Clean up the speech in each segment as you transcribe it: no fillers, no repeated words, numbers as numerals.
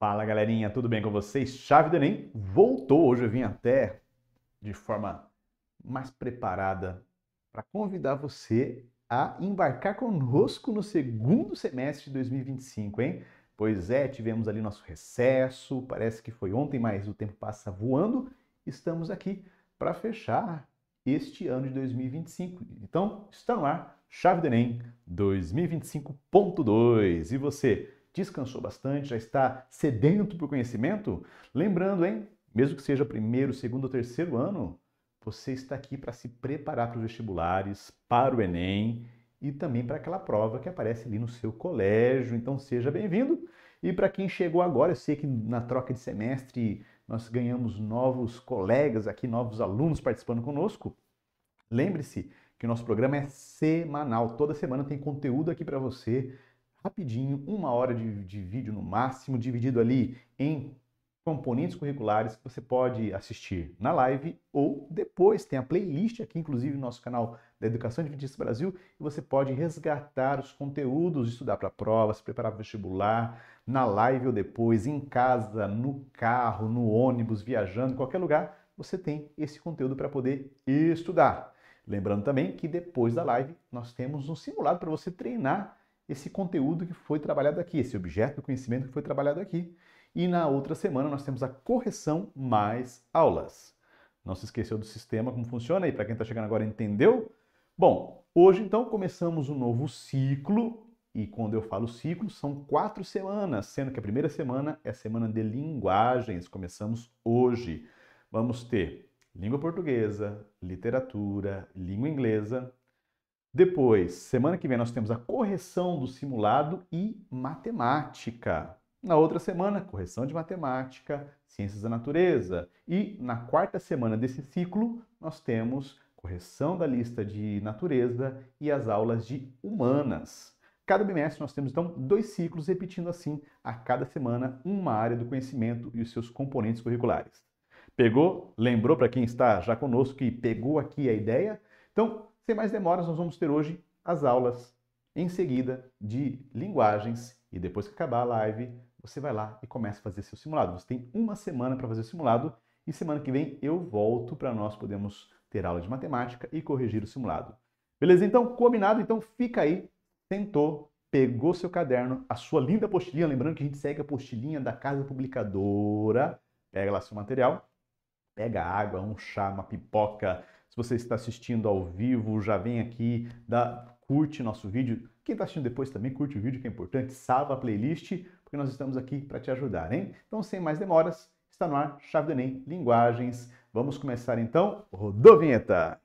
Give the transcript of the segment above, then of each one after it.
Fala galerinha, tudo bem com vocês? Chave do Enem voltou. Hoje eu vim até de forma mais preparada para convidar você a embarcar conosco no segundo semestre de 2025, hein? Pois é, tivemos ali nosso recesso, parece que foi ontem, mas o tempo passa voando. Estamos aqui para fechar este ano de 2025. Então, está no ar, Chave do Enem 2025.2. E você? Descansou bastante? Já está sedento por conhecimento? Lembrando, hein? Mesmo que seja primeiro, segundo ou terceiro ano, você está aqui para se preparar para os vestibulares, para o Enem e também para aquela prova que aparece ali no seu colégio. Então seja bem-vindo. E para quem chegou agora, eu sei que na troca de semestre nós ganhamos novos colegas aqui, novos alunos participando conosco. Lembre-se que o nosso programa é semanal. Toda semana tem conteúdo aqui para você, rapidinho, 1 hora de vídeo no máximo, dividido ali em componentes curriculares que você pode assistir na live ou depois. Tem a playlist aqui, inclusive, no nosso canal da Educação Adventista Brasil, e você pode resgatar os conteúdos, estudar para a prova, se preparar para o vestibular, na live ou depois, em casa, no carro, no ônibus, viajando, em qualquer lugar, você tem esse conteúdo para poder estudar. Lembrando também que depois da live nós temos um simulado para você treinar esse conteúdo que foi trabalhado aqui, esse objeto do conhecimento que foi trabalhado aqui. E na outra semana nós temos a correção mais aulas. Não se esqueceu do sistema, como funciona aí? Para quem está chegando agora, entendeu? Bom, hoje então começamos um novo ciclo. E quando eu falo ciclo, são 4 semanas, sendo que a primeira semana é a semana de linguagens. Começamos hoje. Vamos ter língua portuguesa, literatura, língua inglesa. Depois, semana que vem, nós temos a correção do simulado e matemática. Na outra semana, correção de matemática, ciências da natureza. E na quarta semana desse ciclo, nós temos correção da lista de natureza e as aulas de humanas. Cada bimestre nós temos, então, 2 ciclos, repetindo assim, a cada semana, uma área do conhecimento e os seus componentes curriculares. Pegou? Lembrou para quem está já conosco que pegou aqui a ideia? Então, sem mais demoras, nós vamos ter hoje as aulas em seguida de linguagens e depois que acabar a live, você vai lá e começa a fazer seu simulado. Você tem 1 semana para fazer o simulado e semana que vem eu volto para nós podermos ter aula de matemática e corrigir o simulado. Beleza? Então, combinado? Então fica aí, sentou, pegou seu caderno, a sua linda apostila, lembrando que a gente segue a apostilinha da Casa Publicadora, pega lá seu material, pega água, um chá, uma pipoca. Se você está assistindo ao vivo, já vem aqui, curte nosso vídeo. Quem está assistindo depois também curte o vídeo, que é importante, salva a playlist, porque nós estamos aqui para te ajudar, hein? Então, sem mais demoras, está no ar, Chave do Enem, linguagens. Vamos começar então, rodou a vinheta!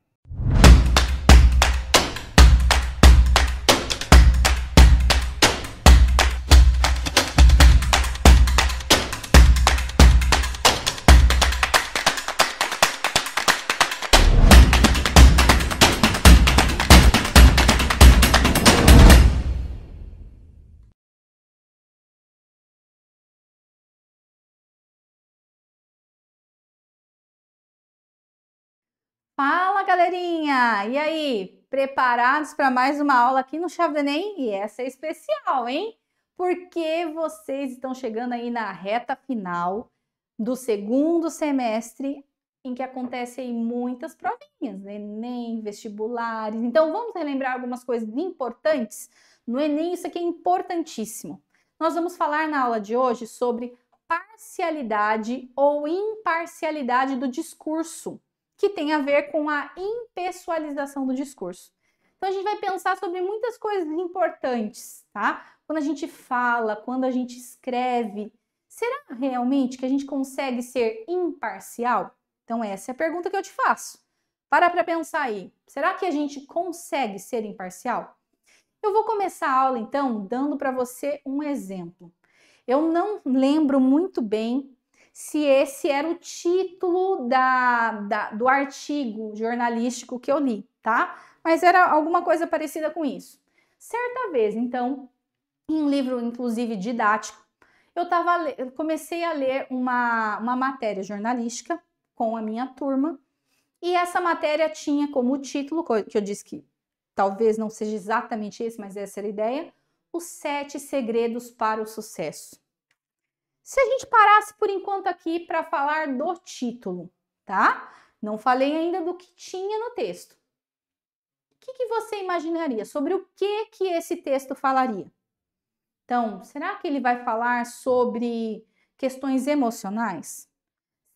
Fala, galerinha! E aí, preparados para mais uma aula aqui no Chave do Enem? E essa é especial, hein? Porque vocês estão chegando aí na reta final do segundo semestre, em que acontecem muitas provinhas, né? Enem, vestibulares. Então, vamos relembrar algumas coisas importantes no Enem. Isso aqui é importantíssimo. Nós vamos falar na aula de hoje sobre parcialidade ou imparcialidade do discurso, que tem a ver com a impessoalização do discurso. Então, a gente vai pensar sobre muitas coisas importantes, tá? Quando a gente fala, quando a gente escreve, será realmente que a gente consegue ser imparcial? Então, essa é a pergunta que eu te faço. Para pensar aí. Será que a gente consegue ser imparcial? Eu vou começar a aula, então, dando para você um exemplo. Eu não lembro muito bem se esse era o título do artigo jornalístico que eu li, tá? Mas era alguma coisa parecida com isso. Certa vez, então, em um livro, inclusive, didático, eu comecei a ler uma matéria jornalística com a minha turma, e essa matéria tinha como título, que eu disse que talvez não seja exatamente esse, mas essa era a ideia, Os 7 Segredos para o Sucesso. Se a gente parasse por enquanto aqui para falar do título, tá? Não falei ainda do que tinha no texto. O que você imaginaria? Sobre o que esse texto falaria? Então, será que ele vai falar sobre questões emocionais?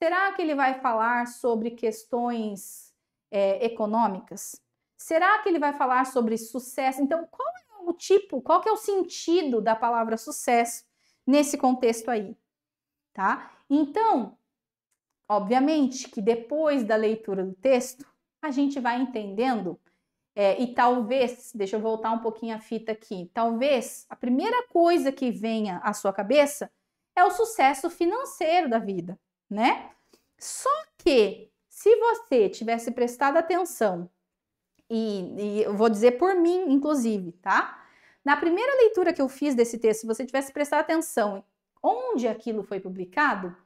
Será que ele vai falar sobre questões econômicas? Será que ele vai falar sobre sucesso? Então, qual é o tipo, qual que é o sentido da palavra sucesso nesse contexto aí? Tá? Então, obviamente que depois da leitura do texto, a gente vai entendendo e talvez, deixa eu voltar um pouquinho a fita aqui, talvez a primeira coisa que venha à sua cabeça é o sucesso financeiro da vida, né? Só que, se você tivesse prestado atenção, e eu vou dizer por mim, inclusive, tá? Na primeira leitura que eu fiz desse texto, se você tivesse prestado atenção onde aquilo foi publicado,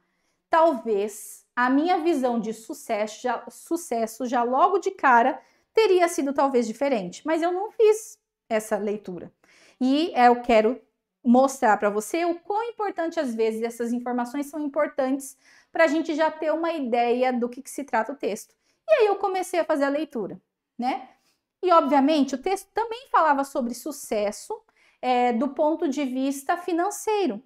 talvez a minha visão de sucesso já logo de cara teria sido talvez diferente, mas eu não fiz essa leitura. E eu quero mostrar para você o quão importante às vezes essas informações são importantes para a gente já ter uma ideia do que se trata o texto. E aí eu comecei a fazer a leitura, né? E obviamente o texto também falava sobre sucesso do ponto de vista financeiro.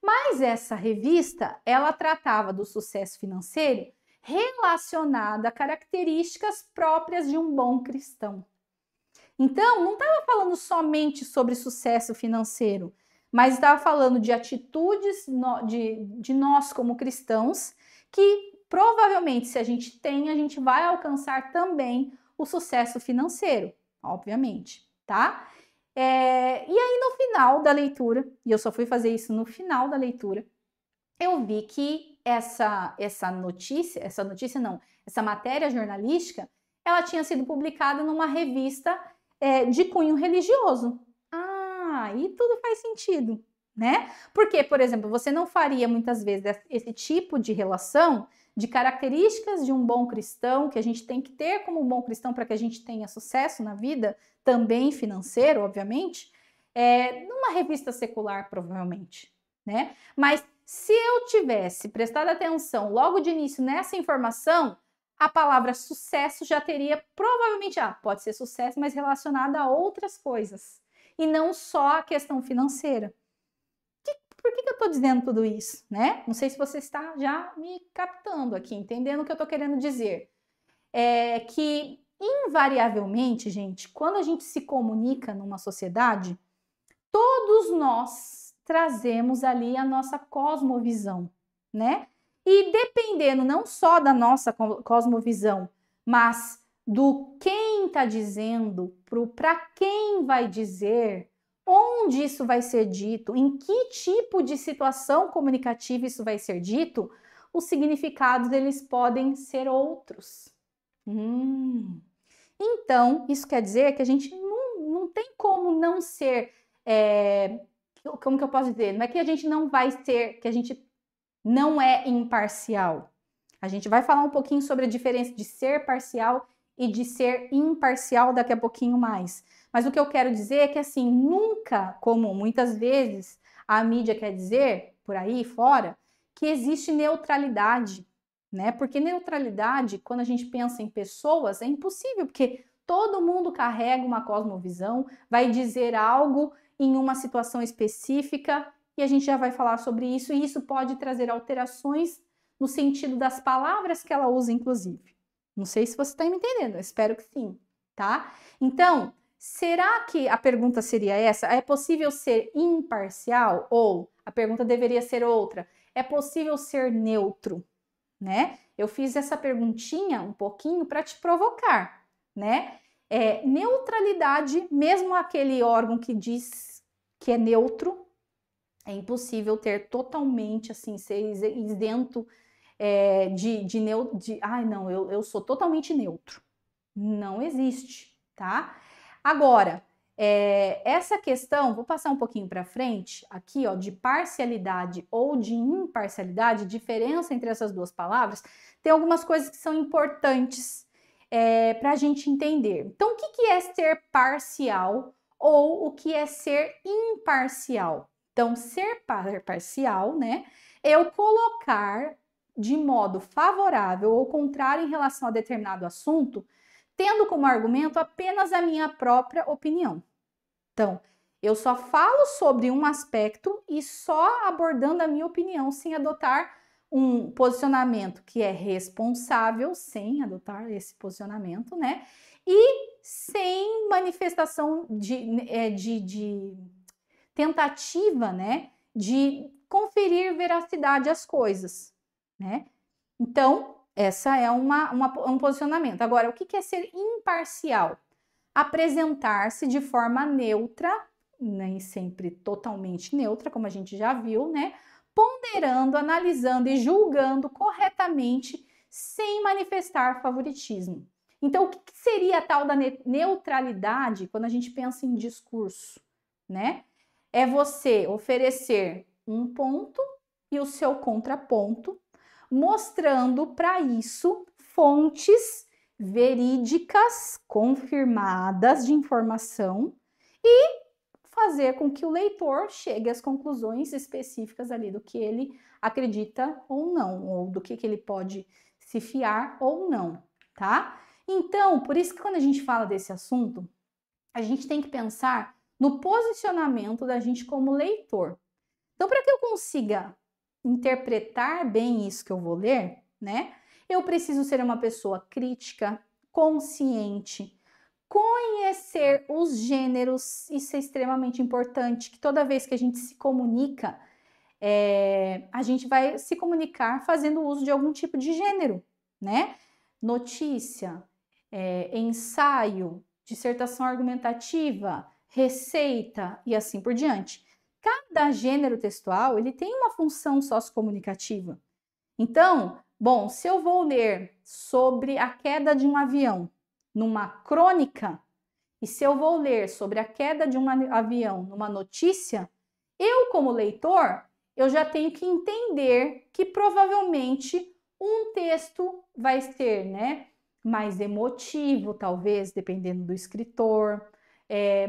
Mas essa revista, ela tratava do sucesso financeiro relacionado a características próprias de um bom cristão. Então, não estava falando somente sobre sucesso financeiro, mas estava falando de atitudes de nós como cristãos que provavelmente, se a gente tem, a gente vai alcançar também o sucesso financeiro, obviamente, tá? E aí, no final da leitura, e eu só fui fazer isso no final da leitura, eu vi que essa matéria jornalística, ela tinha sido publicada numa revista de cunho religioso. Ah, e tudo faz sentido, né? Porque, por exemplo, você não faria muitas vezes esse tipo de relação de características de um bom cristão, que a gente tem que ter como um bom cristão para que a gente tenha sucesso na vida, também financeiro, obviamente, numa revista secular, provavelmente, né? Mas se eu tivesse prestado atenção logo de início nessa informação, a palavra sucesso já teria provavelmente, pode ser sucesso, mas relacionado a outras coisas, e não só a questão financeira. Por que eu estou dizendo tudo isso, né? Não sei se você está já me captando aqui, entendendo o que eu estou querendo dizer. É que, invariavelmente, gente, quando a gente se comunica numa sociedade, todos nós trazemos ali a nossa cosmovisão, né? E dependendo não só da nossa cosmovisão, mas do quem está dizendo, para quem vai dizer, onde isso vai ser dito, em que tipo de situação comunicativa isso vai ser dito, os significados eles podem ser outros. Então, isso quer dizer que a gente não tem como não ser, como que eu posso dizer? Não é que a gente não vai ser, que a gente não é imparcial. A gente vai falar um pouquinho sobre a diferença de ser parcial e de ser imparcial daqui a pouquinho mais. Mas o que eu quero dizer é que, assim, nunca, como muitas vezes a mídia quer dizer, por aí fora, que existe neutralidade, né? Porque neutralidade, quando a gente pensa em pessoas, é impossível, porque todo mundo carrega uma cosmovisão, vai dizer algo em uma situação específica, e a gente já vai falar sobre isso, e isso pode trazer alterações no sentido das palavras que ela usa, inclusive. Não sei se você está me entendendo, eu espero que sim, tá? Então, será que a pergunta seria essa? É possível ser imparcial? Ou a pergunta deveria ser outra? É possível ser neutro? Né? Eu fiz essa perguntinha um pouquinho para te provocar, né? Neutralidade, mesmo aquele órgão que diz que é neutro, é impossível ter totalmente, assim, ser isento não, eu sou totalmente neutro. Não existe, tá? Agora, essa questão, vou passar um pouquinho para frente, aqui, ó, de parcialidade ou de imparcialidade, diferença entre essas duas palavras, tem algumas coisas que são importantes para a gente entender. Então, o que é ser parcial ou o que é ser imparcial? Então, ser parcial, né, eu colocar de modo favorável ou contrário em relação a determinado assunto, tendo como argumento apenas a minha própria opinião. Então, eu só falo sobre um aspecto e só abordando a minha opinião, sem adotar um posicionamento que é responsável, sem adotar esse posicionamento, né? E sem manifestação de tentativa, né? De conferir veracidade às coisas, né? Então, essa é um posicionamento. Agora, o que é ser imparcial? Apresentar-se de forma neutra, nem sempre totalmente neutra, como a gente já viu, né? Ponderando, analisando e julgando corretamente, sem manifestar favoritismo. Então, o que seria a tal da neutralidade quando a gente pensa em discurso, né? É você oferecer um ponto e o seu contraponto, mostrando para isso fontes verídicas, confirmadas de informação e fazer com que o leitor chegue às conclusões específicas ali do que ele acredita ou não, ou do que ele pode se fiar ou não, tá? Então, por isso que quando a gente fala desse assunto, a gente tem que pensar no posicionamento da gente como leitor. Então, para que eu consiga interpretar bem isso que eu vou ler, né? Eu preciso ser uma pessoa crítica, consciente, conhecer os gêneros, isso é extremamente importante, que toda vez que a gente se comunica, a gente vai se comunicar fazendo uso de algum tipo de gênero, né? Notícia, ensaio, dissertação argumentativa, receita e assim por diante. Cada gênero textual, ele tem uma função sociocomunicativa. Então, bom, se eu vou ler sobre a queda de um avião numa crônica, e se eu vou ler sobre a queda de um avião numa notícia, eu, como leitor, eu já tenho que entender que provavelmente um texto vai ser, né, mais emotivo, talvez, dependendo do escritor,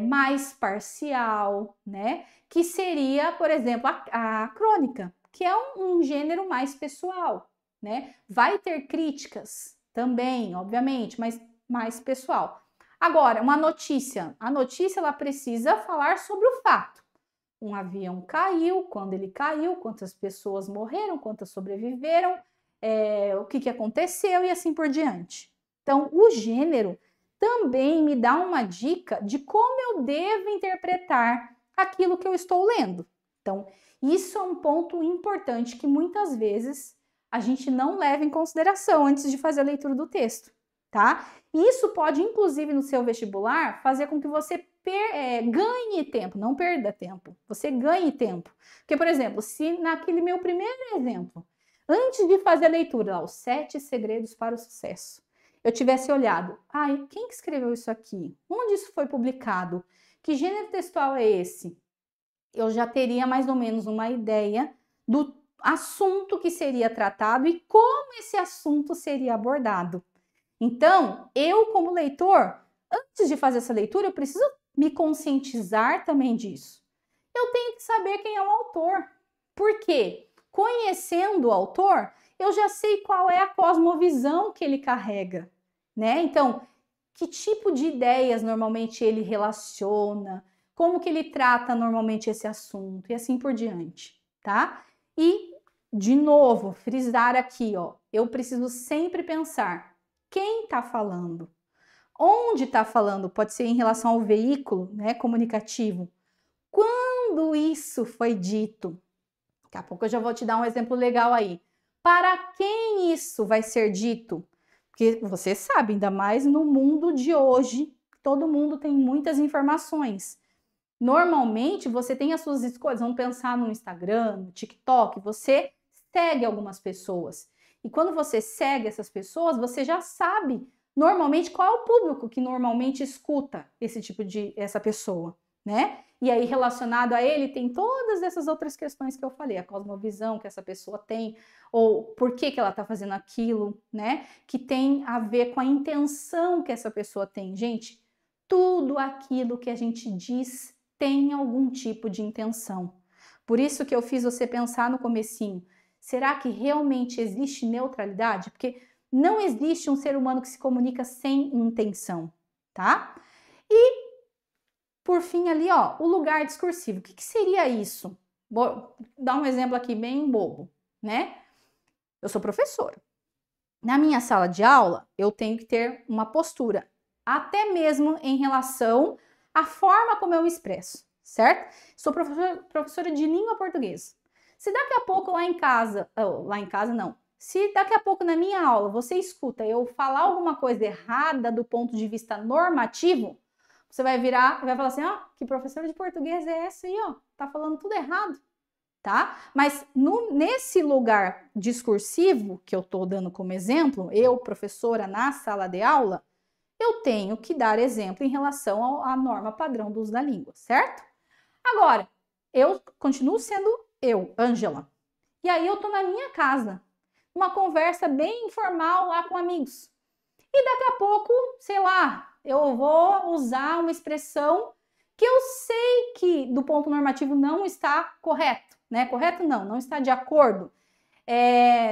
mais parcial, né, que seria, por exemplo, a crônica, que é um gênero mais pessoal, né? Vai ter críticas também, obviamente, mas mais pessoal. Agora, uma notícia. A notícia, ela precisa falar sobre o fato. Um avião caiu, quando ele caiu, quantas pessoas morreram, quantas sobreviveram, o que aconteceu e assim por diante. Então, o gênero também me dá uma dica de como eu devo interpretar aquilo que eu estou lendo. Então, isso é um ponto importante que muitas vezes a gente não leva em consideração antes de fazer a leitura do texto, tá? Isso pode, inclusive, no seu vestibular, fazer com que você ganhe tempo, não perda tempo, você ganhe tempo. Porque, por exemplo, se naquele meu primeiro exemplo, antes de fazer a leitura, lá, os 7 segredos para o sucesso, eu tivesse olhado, quem que escreveu isso aqui? Onde isso foi publicado? Que gênero textual é esse? Eu já teria mais ou menos uma ideia do assunto que seria tratado e como esse assunto seria abordado. Então, eu como leitor, antes de fazer essa leitura, eu preciso me conscientizar também disso. Eu tenho que saber quem é o autor. Por quê? Conhecendo o autor, eu já sei qual é a cosmovisão que ele carrega, né? Então, que tipo de ideias normalmente ele relaciona, como que ele trata normalmente esse assunto e assim por diante, tá? E, de novo, frisar aqui, ó, eu preciso sempre pensar quem tá falando, onde tá falando, pode ser em relação ao veículo, né, comunicativo, quando isso foi dito. Daqui a pouco eu já vou te dar um exemplo legal aí. Para quem isso vai ser dito? Porque você sabe, ainda mais no mundo de hoje, todo mundo tem muitas informações. Normalmente, você tem as suas escolhas. Vamos pensar no Instagram, no TikTok, você segue algumas pessoas. E quando você segue essas pessoas, você já sabe normalmente qual é o público que normalmente escuta essa pessoa, né? E aí, relacionado a ele, tem todas essas outras questões que eu falei, a cosmovisão que essa pessoa tem, ou por que ela está fazendo aquilo, né? Que tem a ver com a intenção que essa pessoa tem. Gente, tudo aquilo que a gente diz tem algum tipo de intenção. Por isso que eu fiz você pensar no comecinho. Será que realmente existe neutralidade? Porque não existe um ser humano que se comunica sem intenção, tá? E, por fim, ali, ó, o lugar discursivo. O que seria isso? Vou dar um exemplo aqui bem bobo, né? Eu sou professora. Na minha sala de aula, eu tenho que ter uma postura, até mesmo em relação à forma como eu me expresso, certo? Sou professora de língua portuguesa. Se daqui a pouco lá em casa não, se daqui a pouco na minha aula você escuta eu falar alguma coisa errada do ponto de vista normativo, você vai virar e vai falar assim, ó, que professora de português é essa aí, ó? Tá falando tudo errado. Tá? Mas nesse lugar discursivo que eu estou dando como exemplo, eu, professora na sala de aula, eu tenho que dar exemplo em relação à norma padrão do uso da língua, certo? Agora, eu continuo sendo eu, Ângela. E aí eu estou na minha casa, uma conversa bem informal lá com amigos. E daqui a pouco, sei lá, eu vou usar uma expressão que eu sei que do ponto normativo não está correto, né? Correto não está de acordo.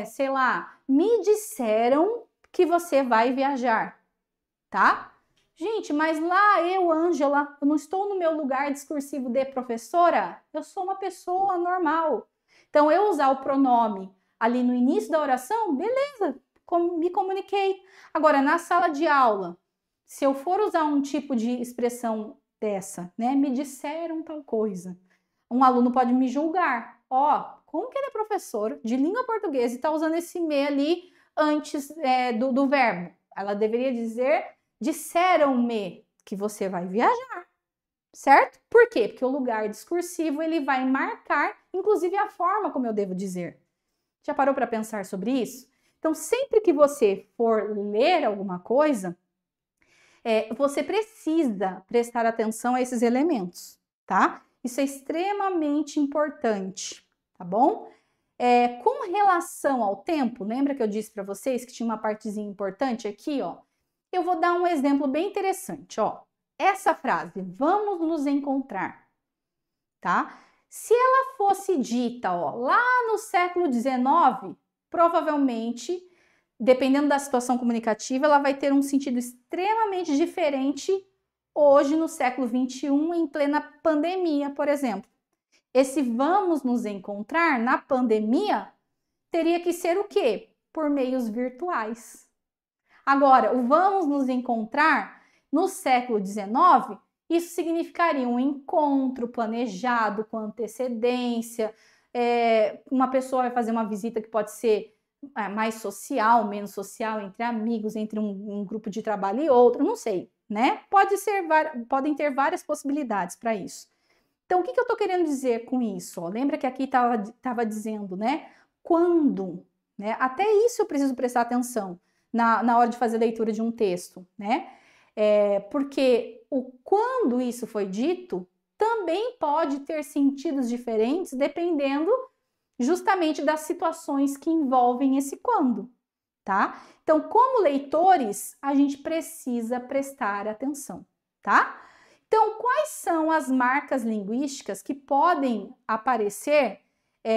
Sei lá, me disseram que você vai viajar, tá? Gente, mas lá eu, Ângela, eu não estou no meu lugar discursivo de professora, eu sou uma pessoa normal. Então, eu usar o pronome ali no início da oração, beleza, me comuniquei. Agora, na sala de aula, se eu for usar um tipo de expressão dessa, né, me disseram tal coisa, um aluno pode me julgar. Ó, como que ele é professor de língua portuguesa e está usando esse me ali antes do verbo? Ela deveria dizer, disseram-me que você vai viajar, certo? Por quê? Porque o lugar discursivo, ele vai marcar, inclusive, a forma como eu devo dizer. Já parou para pensar sobre isso? Então, sempre que você for ler alguma coisa, você precisa prestar atenção a esses elementos, tá? Isso é extremamente importante, tá bom? Com relação ao tempo, lembra que eu disse para vocês que tinha uma partezinha importante aqui, ó? Eu vou dar um exemplo bem interessante, ó. Essa frase, vamos nos encontrar, tá? Se ela fosse dita, ó, lá no século XIX, provavelmente, dependendo da situação comunicativa, ela vai ter um sentido extremamente diferente hoje, no século XXI, em plena pandemia, por exemplo. Esse vamos nos encontrar na pandemia teria que ser o quê? Por meios virtuais. Agora, o vamos nos encontrar no século XIX, isso significaria um encontro planejado com antecedência, uma pessoa vai fazer uma visita que pode ser mais social, menos social, entre amigos, entre um grupo de trabalho e outro, não sei, né? Podem ter várias possibilidades para isso. Então, o que eu estou querendo dizer com isso? Ó, lembra que aqui estava dizendo, né? Quando, né? Até isso eu preciso prestar atenção na hora de fazer leitura de um texto, né? Porque quando isso foi dito também pode ter sentidos diferentes dependendo justamente das situações que envolvem esse quando, tá? Então, como leitores, a gente precisa prestar atenção, tá? Então, quais são as marcas linguísticas que podem aparecer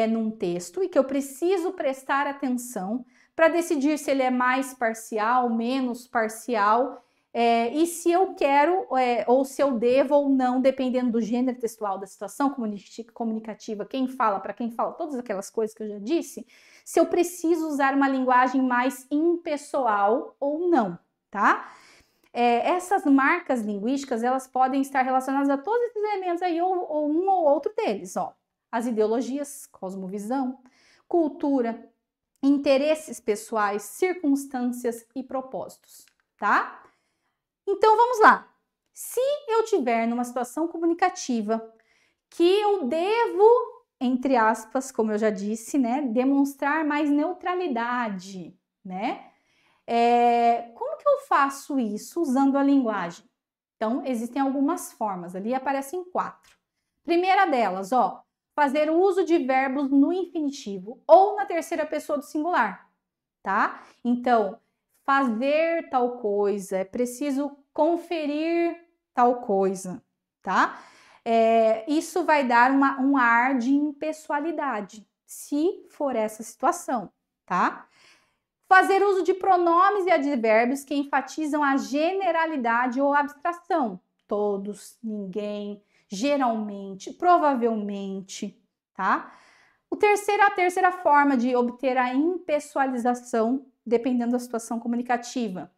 num texto e que eu preciso prestar atenção para decidir se ele é mais parcial, menos parcial, e se eu quero ou se eu devo ou não, dependendo do gênero textual, da situação comunicativa, quem fala, para quem fala, todas aquelas coisas que eu já disse, se eu preciso usar uma linguagem mais impessoal ou não, tá? Essas marcas linguísticas, elas podem estar relacionadas a todos esses elementos aí, ou um ou outro deles, ó. As ideologias, cosmovisão, cultura, interesses pessoais, circunstâncias e propósitos, tá? Então, vamos lá. Se eu tiver numa situação comunicativa que eu devo, entre aspas, como eu já disse, né, demonstrar mais neutralidade, né? Como que eu faço isso usando a linguagem? Então, existem algumas formas, ali aparecem 4. Primeira delas, ó, fazer uso de verbos no infinitivo ou na terceira pessoa do singular, tá? Então, fazer tal coisa, é preciso conferir tal coisa, tá? Isso vai dar um ar de impessoalidade. se for essa situação, tá? Fazer uso de pronomes e advérbios que enfatizam a generalidade ou abstração. Todos, ninguém, geralmente, provavelmente, tá? A terceira forma de obter a impessoalização, dependendo da situação comunicativa.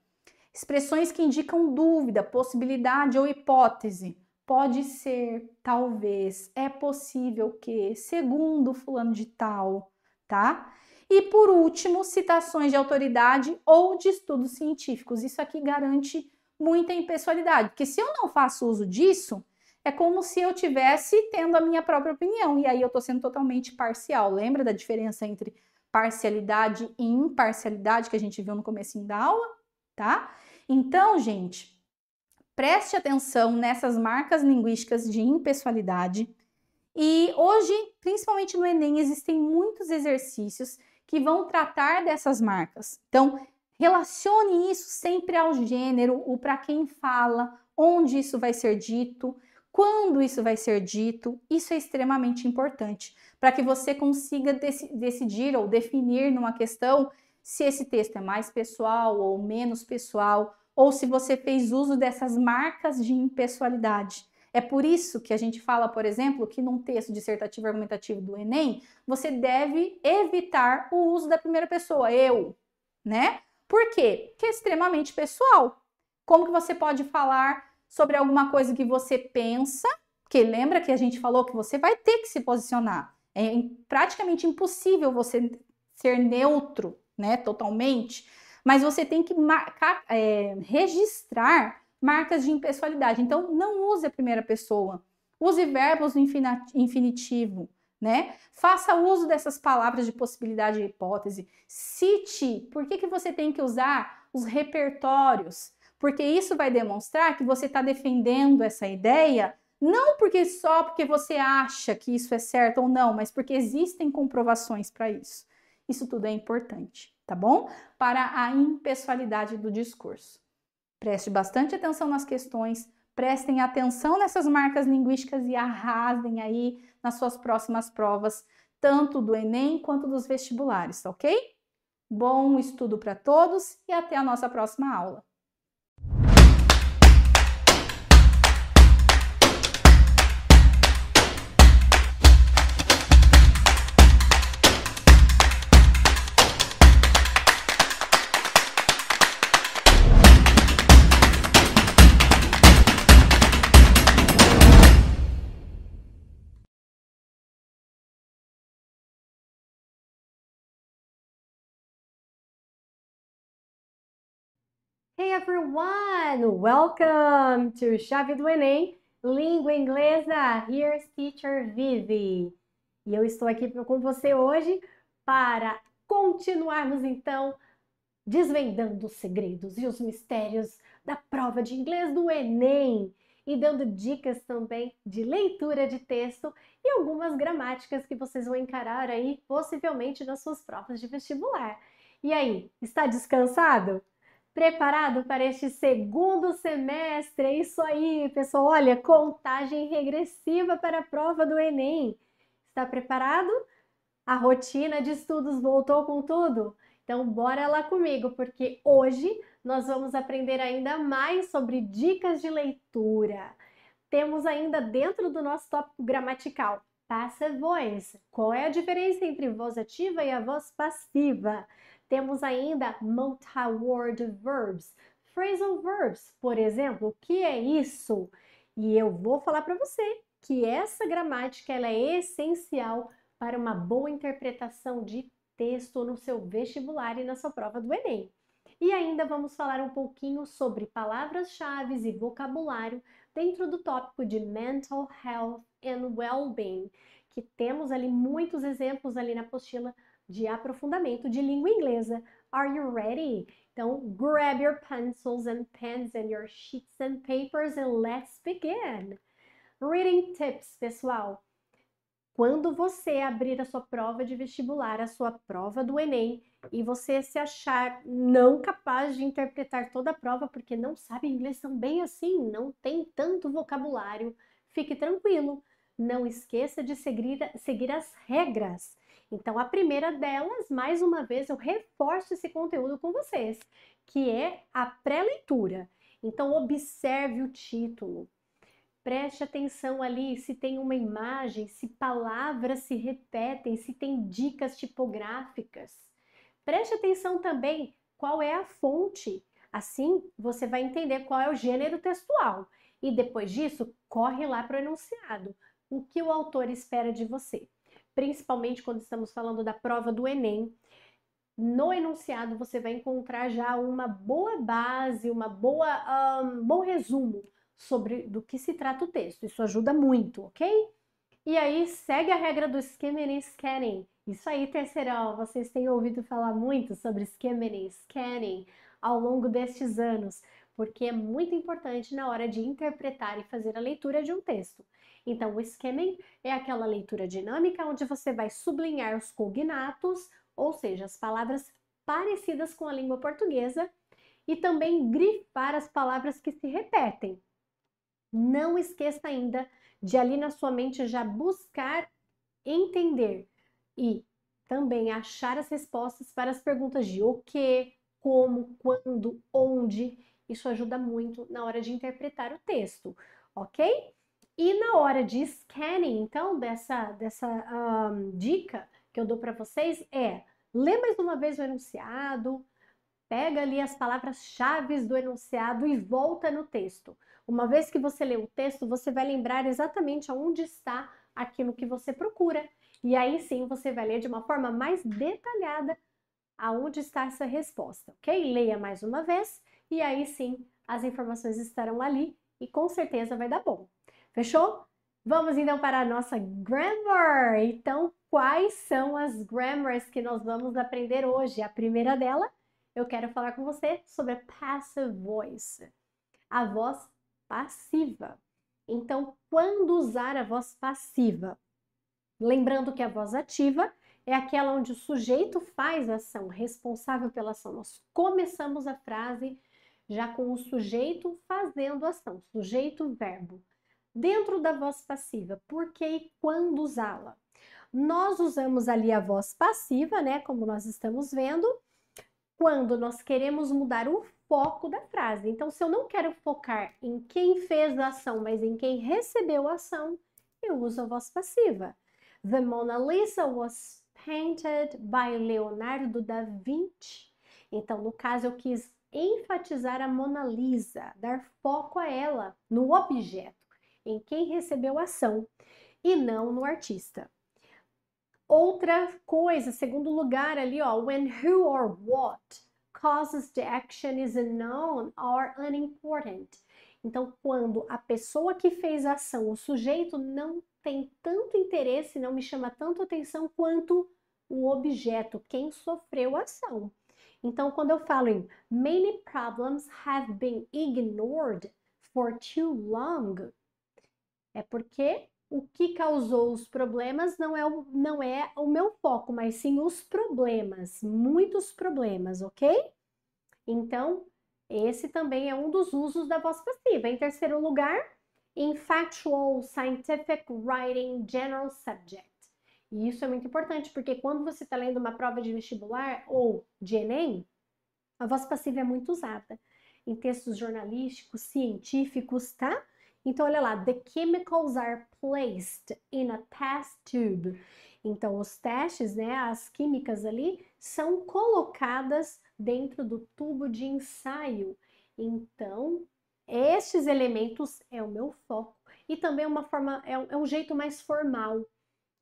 Expressões que indicam dúvida, possibilidade ou hipótese. Pode ser, talvez, é possível que, segundo fulano de tal, tá? E por último, citações de autoridade ou de estudos científicos. Isso aqui garante muita impessoalidade, porque se eu não faço uso disso, é como se eu estivesse tendo a minha própria opinião, e aí eu estou sendo totalmente parcial. Lembra da diferença entre parcialidade e imparcialidade que a gente viu no comecinho da aula? Tá? Então, gente, preste atenção nessas marcas linguísticas de impessoalidade. E hoje, principalmente no Enem, existem muitos exercícios que vão tratar dessas marcas. Então, relacione isso sempre ao gênero, o para quem fala, onde isso vai ser dito, quando isso vai ser dito. Isso é extremamente importante para que você consiga decidir ou definir numa questão se esse texto é mais pessoal ou menos pessoal, ou se você fez uso dessas marcas de impessoalidade. É por isso que a gente fala, por exemplo, que num texto dissertativo argumentativo do Enem, você deve evitar o uso da primeira pessoa, eu, né? Por quê? Porque é extremamente pessoal. Como que você pode falar sobre alguma coisa que você pensa, porque lembra que a gente falou que você vai ter que se posicionar. É praticamente impossível você ser neutro, né, totalmente, mas você tem que registrar marcas de impessoalidade. Então, não use a primeira pessoa. Use verbos no infinitivo, né? Faça uso dessas palavras de possibilidade e hipótese. Cite. Por que você tem que usar os repertórios? Porque isso vai demonstrar que você está defendendo essa ideia, não só porque você acha que isso é certo ou não, mas porque existem comprovações para isso. Isso tudo é importante, tá bom? Para a impessoalidade do discurso. Preste bastante atenção nas questões, prestem atenção nessas marcas linguísticas e arrasem aí nas suas próximas provas, tanto do Enem quanto dos vestibulares, ok? Bom estudo para todos e até a nossa próxima aula. Hey everyone! Welcome to Chave do Enem, Língua Inglesa. Here's Teacher Vivi. E eu estou aqui com você hoje para continuarmos então desvendando os segredos e os mistérios da prova de inglês do Enem e dando dicas também de leitura de texto e algumas gramáticas que vocês vão encarar aí possivelmente nas suas provas de vestibular. E aí, está descansado? Preparado para este segundo semestre? É isso aí, pessoal. Olha, contagem regressiva para a prova do Enem. Está preparado? A rotina de estudos voltou com tudo? Então, bora lá comigo, porque hoje nós vamos aprender ainda mais sobre dicas de leitura. Temos ainda dentro do nosso tópico gramatical, passive voice. Qual é a diferença entre voz ativa e a voz passiva? Temos ainda multi-word verbs, phrasal verbs, por exemplo. O que é isso? E eu vou falar para você que essa gramática ela é essencial para uma boa interpretação de texto no seu vestibular e na sua prova do Enem. E ainda vamos falar um pouquinho sobre palavras-chave e vocabulário dentro do tópico de Mental Health and Well-being, que temos ali muitos exemplos ali na apostila de aprofundamento de língua inglesa. Are you ready? Então, grab your pencils and pens and your sheets and papers and let's begin. Reading tips, pessoal. Quando você abrir a sua prova de vestibular, a sua prova do Enem, e você se achar não capaz de interpretar toda a prova porque não sabe inglês tão bem assim, não tem tanto vocabulário, fique tranquilo. Não esqueça de seguir as regras. Então, a primeira delas, mais uma vez, eu reforço esse conteúdo com vocês, que é a pré-leitura. Então, observe o título. Preste atenção ali se tem uma imagem, se palavras se repetem, se tem dicas tipográficas. Preste atenção também qual é a fonte. Assim, você vai entender qual é o gênero textual. E depois disso, corre lá para o enunciado. O que o autor espera de você? Principalmente quando estamos falando da prova do Enem. No enunciado, você vai encontrar já uma boa base, bom resumo sobre do que se trata o texto. Isso ajuda muito, ok? E aí, segue a regra do skimming e scanning. Isso aí, terceirão, vocês têm ouvido falar muito sobre skimming e scanning ao longo destes anos, porque é muito importante na hora de interpretar e fazer a leitura de um texto. Então, o skimming é aquela leitura dinâmica onde você vai sublinhar os cognatos, ou seja, as palavras parecidas com a língua portuguesa, e também grifar as palavras que se repetem. Não esqueça ainda de ali na sua mente já buscar entender e também achar as respostas para as perguntas de o que, como, quando, onde. Isso ajuda muito na hora de interpretar o texto, ok? E na hora de scanning, então, dessa dica que eu dou para vocês lê mais uma vez o enunciado, pega ali as palavras-chave do enunciado e volta no texto. Uma vez que você lê o texto, você vai lembrar exatamente aonde está aquilo que você procura. E aí sim você vai ler de uma forma mais detalhada aonde está essa resposta, ok? Leia mais uma vez e aí sim as informações estarão ali e com certeza vai dar bom. Fechou? Vamos então para a nossa grammar. Então, quais são as grammars que nós vamos aprender hoje? A primeira dela, eu quero falar com você sobre a passive voice, a voz passiva. Então, quando usar a voz passiva? Lembrando que a voz ativa é aquela onde o sujeito faz a ação, responsável pela ação. Nós começamos a frase já com o sujeito fazendo a ação, sujeito-verbo. Dentro da voz passiva, por que e quando usá-la? Nós usamos ali a voz passiva, né, como nós estamos vendo, quando nós queremos mudar o foco da frase. Então, se eu não quero focar em quem fez a ação, mas em quem recebeu a ação, eu uso a voz passiva. The Mona Lisa was painted by Leonardo da Vinci. Então, no caso, eu quis enfatizar a Mona Lisa, dar foco a ela, no objeto, em quem recebeu a ação, e não no artista. Outra coisa, segundo lugar ali, ó, when, who, or what causes the action is unknown or unimportant. Então, quando a pessoa que fez a ação, o sujeito não tem tanto interesse, não me chama tanto atenção quanto o objeto, quem sofreu a ação. Então, quando eu falo em many problems have been ignored for too long, é porque o que causou os problemas não é o meu foco, mas sim os problemas, muitos problemas, ok? Então, esse também é um dos usos da voz passiva. Em terceiro lugar, in factual, scientific writing, general subject. E isso é muito importante, porque quando você está lendo uma prova de vestibular ou de Enem, a voz passiva é muito usada em textos jornalísticos, científicos, tá? Então, olha lá, the chemicals are placed in a test tube. Então, os testes, né, as químicas ali, são colocadas dentro do tubo de ensaio. Então, estes elementos é o meu foco. E também é um jeito mais formal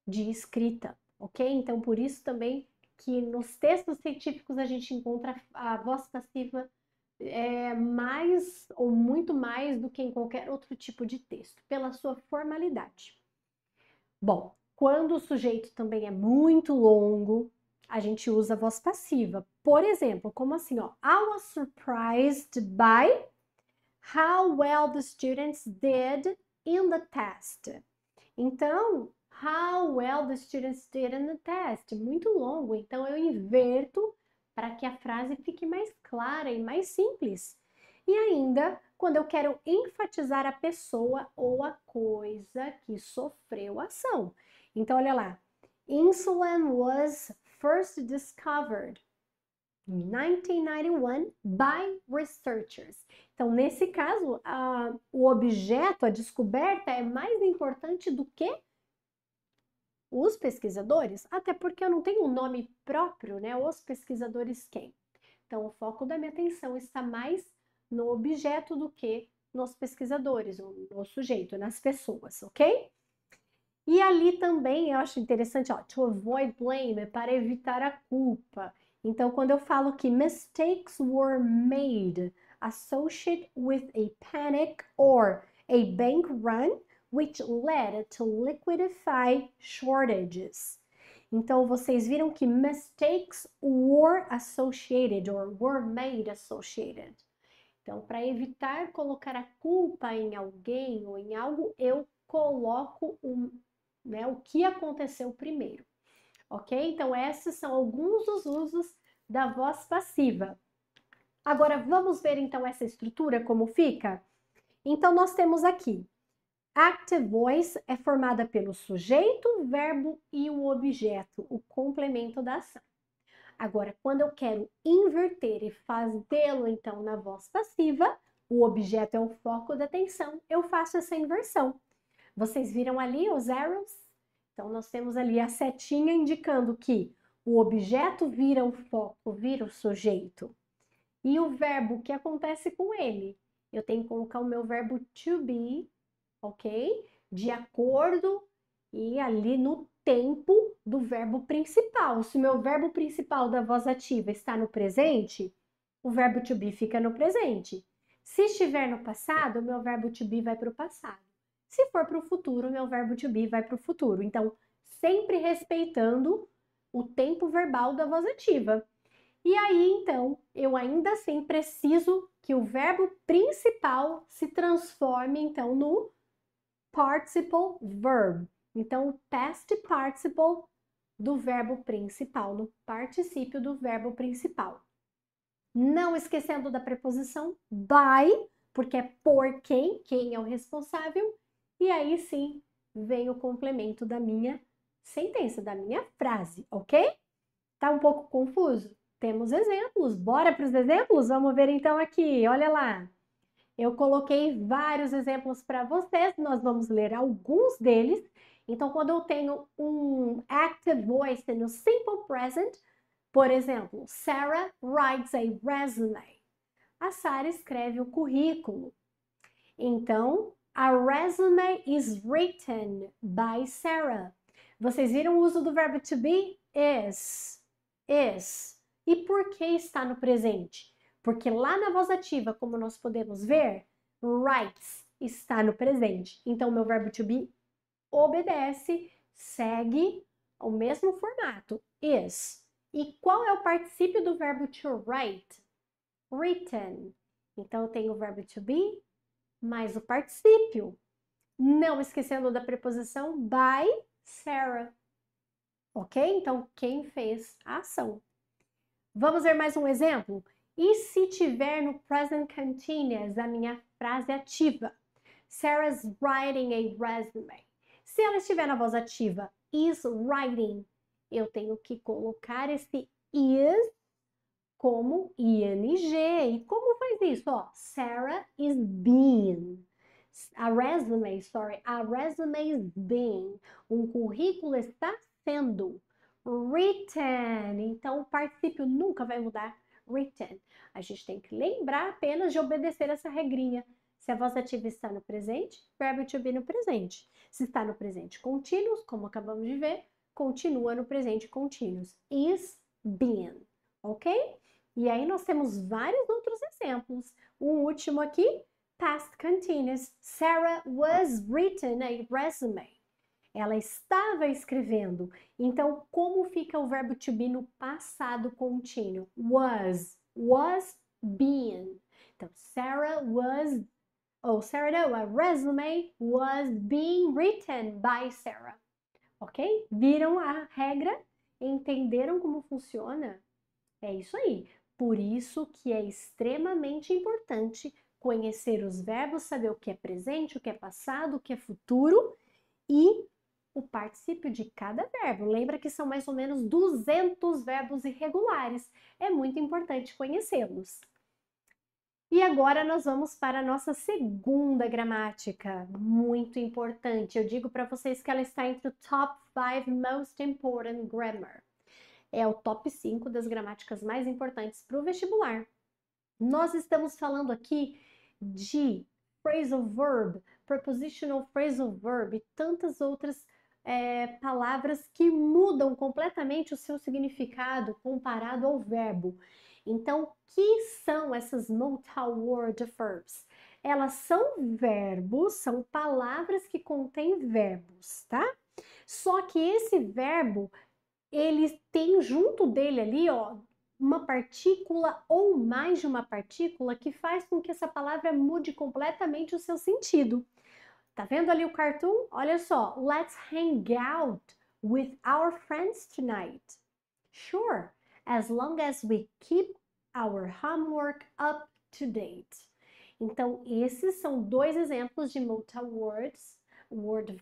de escrita, ok? Então, por isso também que nos textos científicos a gente encontra a voz passiva mais ou muito mais do que em qualquer outro tipo de texto, pela sua formalidade. Bom, quando o sujeito também é muito longo, a gente usa a voz passiva. Por exemplo, como assim, ó? I was surprised by how well the students did in the test. Então, how well the students did in the test. Muito longo, então eu inverto para que a frase fique mais clara e mais simples. E ainda, quando eu quero enfatizar a pessoa ou a coisa que sofreu a ação. Então, olha lá. Insulin was first discovered in 1991 by researchers. Então, nesse caso, o objeto, a descoberta é mais importante do que os pesquisadores, até porque eu não tenho um nome próprio, né? Os pesquisadores quem? Então, o foco da minha atenção está mais no objeto do que nos pesquisadores, no sujeito, nas pessoas, ok? E ali também eu acho interessante, ó, to avoid blame, para evitar a culpa. Então, quando eu falo que mistakes were made associated with a panic or a bank run, which led to liquidify shortages. Então, vocês viram que mistakes were associated or were made associated. Então, para evitar colocar a culpa em alguém ou em algo, eu coloco o que aconteceu primeiro. Ok? Então, esses são alguns dos usos da voz passiva. Agora, vamos ver então essa estrutura, como fica? Então, nós temos aqui, active voice é formada pelo sujeito, o verbo e o objeto, o complemento da ação. Agora, quando eu quero inverter e fazê-lo, então, na voz passiva, o objeto é o foco da atenção, eu faço essa inversão. Vocês viram ali os arrows? Então, nós temos ali a setinha indicando que o objeto vira o foco, vira o sujeito. E o verbo, o que acontece com ele? Eu tenho que colocar o meu verbo to be, ok? De acordo e ali no tempo do verbo principal. Se o meu verbo principal da voz ativa está no presente, o verbo to be fica no presente. Se estiver no passado, o meu verbo to be vai para o passado. Se for para o futuro, o meu verbo to be vai para o futuro. Então, sempre respeitando o tempo verbal da voz ativa. E aí, então, eu ainda assim preciso que o verbo principal se transforme, então, no participle verb. Então, o past participle do verbo principal, no particípio do verbo principal. Não esquecendo da preposição by, porque é por quem é o responsável. E aí sim, vem o complemento da minha sentença, da minha frase, ok? Tá um pouco confuso? Temos exemplos. Bora para os exemplos? Vamos ver então aqui, olha lá. Eu coloquei vários exemplos para vocês, nós vamos ler alguns deles. Então, quando eu tenho um active voice no simple present, por exemplo, Sarah writes a resume. A Sarah escreve o currículo. Então, a resume is written by Sarah. Vocês viram o uso do verbo to be? Is. E por que está no presente? Porque lá na voz ativa, como nós podemos ver, writes está no presente. Então, o meu verbo to be obedece, segue o mesmo formato, is. E qual é o particípio do verbo to write? Written. Então, eu tenho o verbo to be mais o particípio. Não esquecendo da preposição by Sarah. Ok? Então, quem fez a ação? Vamos ver mais um exemplo? E se tiver no present continuous a minha frase ativa? Sarah's writing a resume. Se ela estiver na voz ativa, is writing, eu tenho que colocar esse is como ing. E como faz isso? Ó, Sarah is being. A resume is being. Um currículo está sendo written. Então, o particípio nunca vai mudar. Written. A gente tem que lembrar apenas de obedecer essa regrinha. Se a voz ativa está no presente, verbo to be no presente. Se está no presente contínuo, como acabamos de ver, continua no presente contínuo. Is been. Ok? E aí nós temos vários outros exemplos. O último aqui, past continuous. Sarah was written a resume. Ela estava escrevendo. Então, como fica o verbo to be no passado contínuo? Was being. Então, a resume was being written by Sarah. Ok? Viram a regra? Entenderam como funciona? É isso aí. Por isso que é extremamente importante conhecer os verbos, saber o que é presente, o que é passado, o que é futuro e o particípio de cada verbo. Lembra que são mais ou menos 200 verbos irregulares. É muito importante conhecê-los. E agora nós vamos para a nossa segunda gramática, muito importante. Eu digo para vocês que ela está entre o top 5 most important grammar. É o top 5 das gramáticas mais importantes para o vestibular. Nós estamos falando aqui de phrasal verb, prepositional phrasal verb e tantas outras palavras que mudam completamente o seu significado comparado ao verbo. Então, o que são essas multi-word verbs? Elas são verbos, são palavras que contêm verbos, tá? Só que esse verbo, ele tem junto dele ali, ó, uma partícula ou mais de uma partícula que faz com que essa palavra mude completamente o seu sentido. Tá vendo ali o cartoon? Olha só. Let's hang out with our friends tonight. Sure, as long as we keep our homework up to date. Então, esses são dois exemplos de multi-word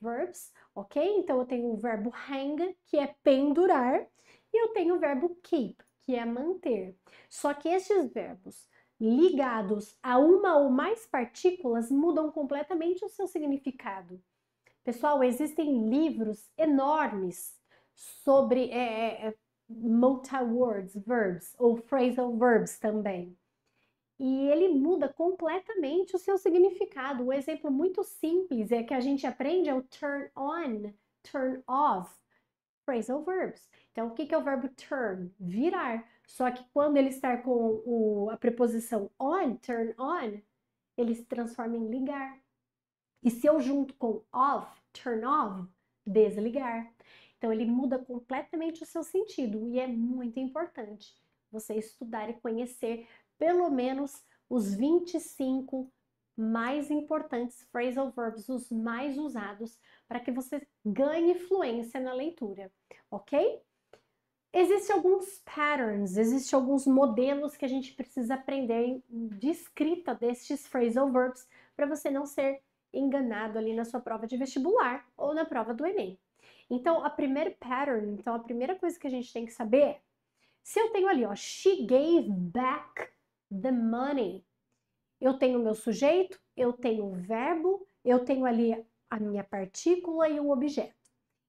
verbs, ok? Então, eu tenho o verbo hang, que é pendurar, e eu tenho o verbo keep, que é manter. Só que estes verbos ligados a uma ou mais partículas mudam completamente o seu significado. Pessoal, existem livros enormes sobre multi-words verbs ou phrasal verbs também. E ele muda completamente o seu significado. Um exemplo muito simples é que a gente aprende é o turn on, turn off, phrasal verbs. Então, o que é o verbo turn? Virar. Só que quando ele está com a preposição on, turn on, ele se transforma em ligar. E se eu junto com off, turn off, desligar. Então, ele muda completamente o seu sentido e é muito importante você estudar e conhecer pelo menos os 25 mais importantes phrasal verbs, os mais usados, para que você ganhe fluência na leitura, ok? Existem alguns patterns, existem alguns modelos que a gente precisa aprender de escrita destes phrasal verbs para você não ser enganado ali na sua prova de vestibular ou na prova do Enem. Então, a primeira coisa que a gente tem que saber é, se eu tenho ali, ó, she gave back the money. Eu tenho o meu sujeito, eu tenho o verbo, eu tenho ali a minha partícula e o objeto.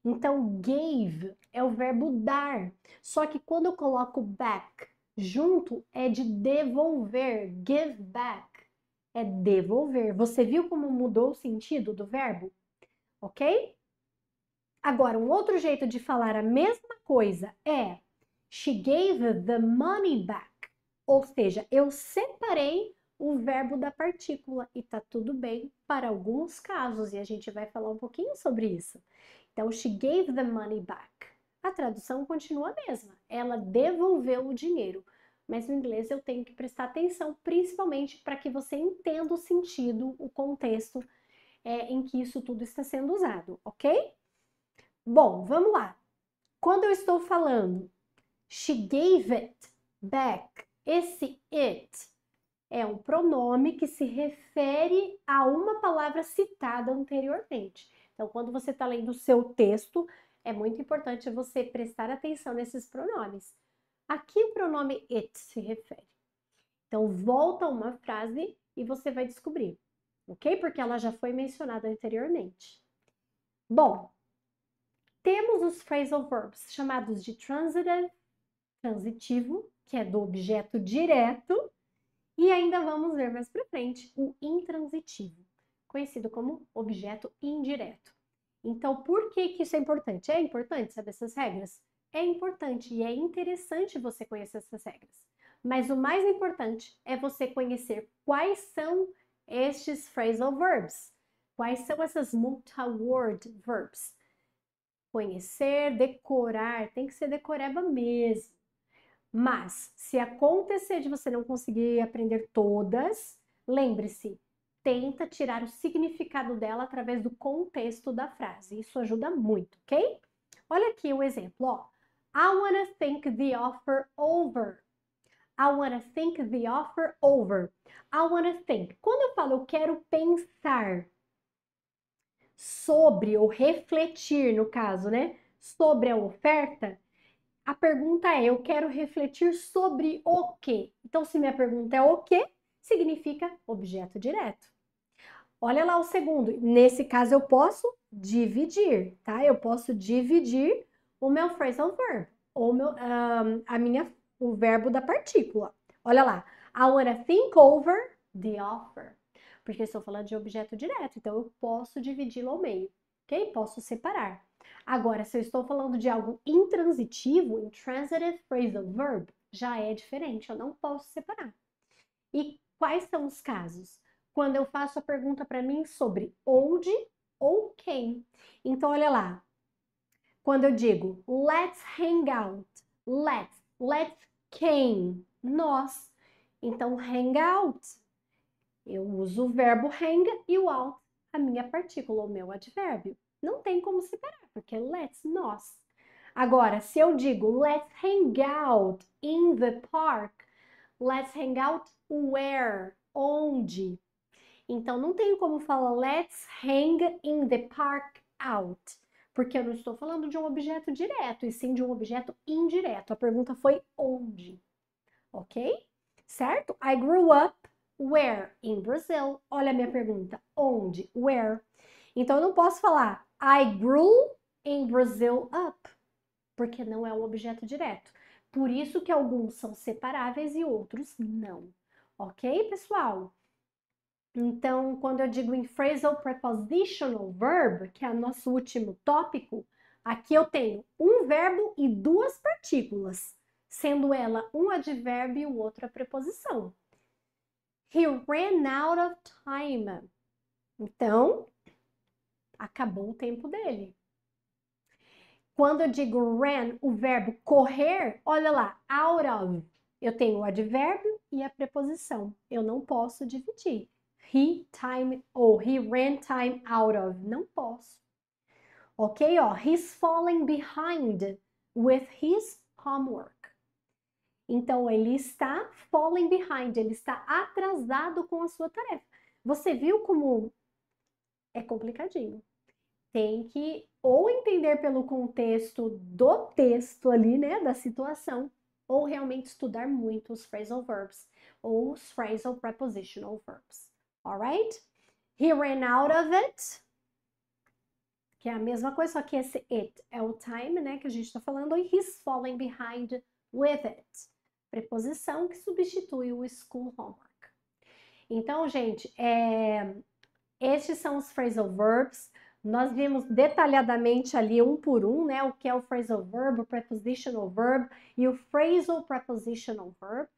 Então, gave é o verbo dar. Só que quando eu coloco back junto, é de devolver. Give back é devolver. Você viu como mudou o sentido do verbo? Ok? Agora, um outro jeito de falar a mesma coisa é she gave the money back. Ou seja, eu separei o verbo da partícula e tá tudo bem para alguns casos e a gente vai falar um pouquinho sobre isso. Então, she gave the money back. A tradução continua a mesma. Ela devolveu o dinheiro. Mas no inglês eu tenho que prestar atenção, principalmente para que você entenda o sentido, o contexto em que isso tudo está sendo usado, ok? Bom, vamos lá. Quando eu estou falando she gave it back, esse it é um pronome que se refere a uma palavra citada anteriormente. Então, quando você está lendo o seu texto, é muito importante você prestar atenção nesses pronomes. Aqui o pronome it se refere. Então, volta a uma frase e você vai descobrir, ok? Porque ela já foi mencionada anteriormente. Bom, temos os phrasal verbs chamados de transitive, transitivo, que é do objeto direto, e ainda vamos ver mais para frente o intransitivo, conhecido como objeto indireto. Então, por que isso é importante? É importante saber essas regras? É importante e é interessante você conhecer essas regras. Mas o mais importante é você conhecer quais são estes phrasal verbs, quais são essas multi-word verbs. Conhecer, decorar, tem que ser decoreba mesmo. Mas, se acontecer de você não conseguir aprender todas, lembre-se, tenta tirar o significado dela através do contexto da frase. Isso ajuda muito, ok? Olha aqui o exemplo, ó. I wanna think the offer over. I wanna think the offer over. I wanna think. Quando eu falo eu quero pensar sobre, ou refletir, no caso, né? Sobre a oferta, a pergunta é, eu quero refletir sobre o quê? Então, se minha pergunta é o quê, significa objeto direto. Olha lá o segundo. Nesse caso, eu posso dividir, tá? Eu posso dividir o meu phrasal verb, ou o verbo da partícula. Olha lá. I wanna think over the offer. Porque eu estou falando de objeto direto, então eu posso dividi-lo ao meio, ok? Posso separar. Agora, se eu estou falando de algo intransitivo, intransitive phrasal verb, já é diferente, eu não posso separar. E quais são os casos? Quando eu faço a pergunta para mim sobre onde ou quem. Então, olha lá. Quando eu digo let's hang out, let's quem? Nós. Então, hang out. Eu uso o verbo hang e o out, a minha partícula, o meu advérbio. Não tem como separar, porque let's, nós. Agora, se eu digo let's hang out in the park, let's hang out where? Onde? Então, não tenho como falar let's hang in the park out, porque eu não estou falando de um objeto direto, e sim de um objeto indireto. A pergunta foi onde, ok? Certo? I grew up where? In Brazil. Olha a minha pergunta. Onde? Where? Então, eu não posso falar I grew in Brazil up, porque não é um objeto direto. Por isso que alguns são separáveis e outros não. Ok, pessoal? Então, quando eu digo em phrasal prepositional verb, que é o nosso último tópico, aqui eu tenho um verbo e duas partículas, sendo ela um advérbio e o outro a preposição. He ran out of time. Então, acabou o tempo dele. Quando eu digo ran, o verbo correr, olha lá, out of. Eu tenho o advérbio e a preposição. Eu não posso dividir. He ran time out of. Não posso. Ok? Ó, he's falling behind with his homework. Então, ele está falling behind, ele está atrasado com a sua tarefa. Você viu como é complicadinho? Tem que ou entender pelo contexto do texto ali, né, da situação, ou realmente estudar muito os phrasal verbs, ou os phrasal prepositional verbs. Alright? He ran out of it, que é a mesma coisa, só que esse it é o time, né, que a gente está falando, e he's falling behind with it. Preposição que substitui o school homework. Então, gente, estes são os phrasal verbs. Nós vimos detalhadamente ali um por um, né, o que é o phrasal verb, o prepositional verb e o phrasal prepositional verb.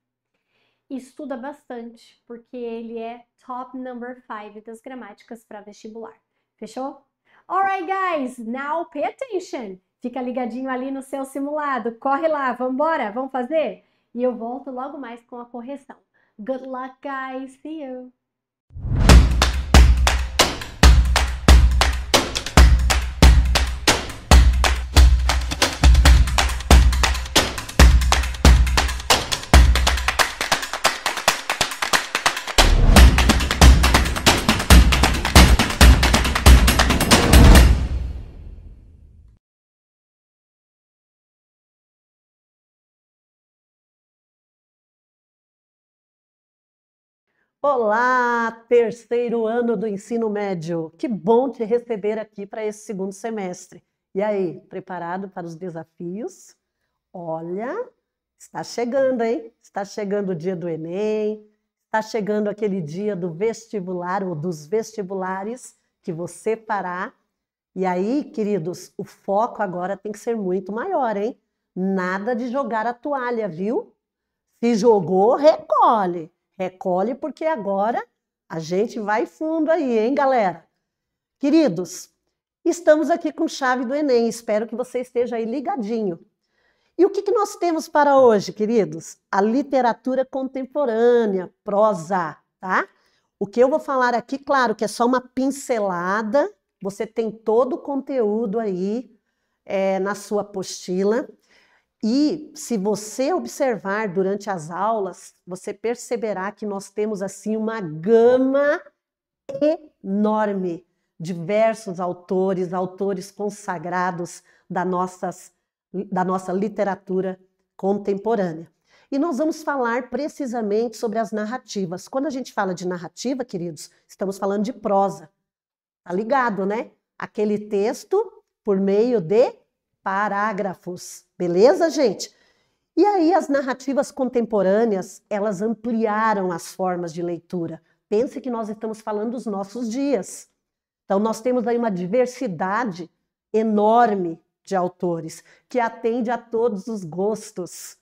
Estuda bastante, porque ele é top number 5 das gramáticas para vestibular. Fechou? Alright, guys, now pay attention. Fica ligadinho ali no seu simulado. Corre lá, vamos embora, vamos fazer? E eu volto logo mais com a correção. Good luck, guys. See you. Olá, terceiro ano do ensino médio. Que bom te receber aqui para esse segundo semestre. E aí, preparado para os desafios? Olha, está chegando, hein? Está chegando o dia do Enem, está chegando aquele dia do vestibular ou dos vestibulares que você fará. E aí, queridos, o foco agora tem que ser muito maior, hein? Nada de jogar a toalha, viu? Se jogou, recolhe. Recolhe, porque agora a gente vai fundo aí, hein, galera? Queridos, estamos aqui com chave do Enem, espero que você esteja aí ligadinho. E o que nós temos para hoje, queridos? A literatura contemporânea, prosa, tá? O que eu vou falar aqui, claro que é só uma pincelada, você tem todo o conteúdo aí na sua apostila. E se você observar durante as aulas, você perceberá que nós temos assim uma gama enorme diversos autores, autores consagrados da nossa literatura contemporânea. E nós vamos falar precisamente sobre as narrativas. Quando a gente fala de narrativa, queridos, estamos falando de prosa. Tá ligado, né? Aquele texto por meio de parágrafos. Beleza, gente? E aí as narrativas contemporâneas, elas ampliaram as formas de leitura. Pense que nós estamos falando dos nossos dias. Então nós temos aí uma diversidade enorme de autores, que atende a todos os gostos.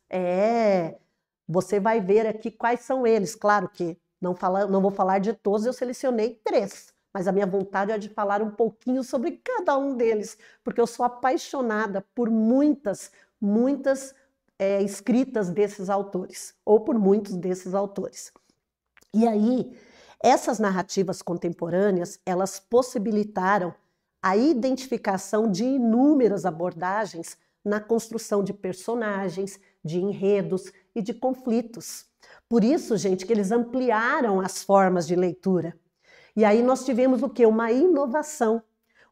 Você vai ver aqui quais são eles. Claro que não vou falar de todos, eu selecionei 3, mas a minha vontade é de falar um pouquinho sobre cada um deles, porque eu sou apaixonada por muitas escritas desses autores, ou por muitos desses autores. E aí, essas narrativas contemporâneas, elas possibilitaram a identificação de inúmeras abordagens na construção de personagens, de enredos e de conflitos. Por isso, gente, que eles ampliaram as formas de leitura. E aí nós tivemos o quê? Uma inovação,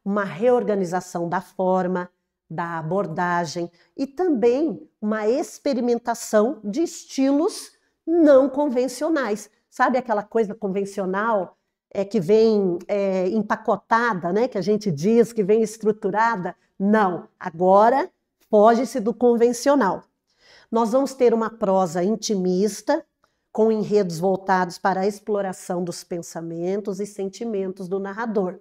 uma reorganização da forma, da abordagem e também uma experimentação de estilos não convencionais. Sabe aquela coisa convencional que vem empacotada, né? Que a gente diz que vem estruturada? Não, agora foge-se do convencional. Nós vamos ter uma prosa intimista, com enredos voltados para a exploração dos pensamentos e sentimentos do narrador.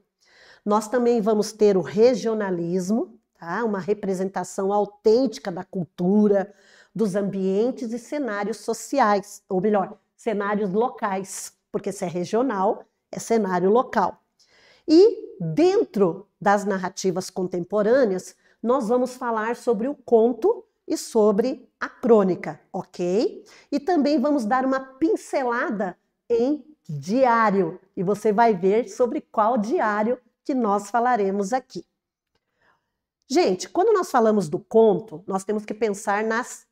Nós também vamos ter o regionalismo, tá? Uma representação autêntica da cultura, dos ambientes e cenários sociais, ou melhor, cenários locais, porque se é regional, é cenário local. E dentro das narrativas contemporâneas, nós vamos falar sobre o conto e sobre a crônica, ok? E também vamos dar uma pincelada em diário, e você vai ver sobre qual diário que nós falaremos aqui. Gente, quando nós falamos do conto, nós temos que pensar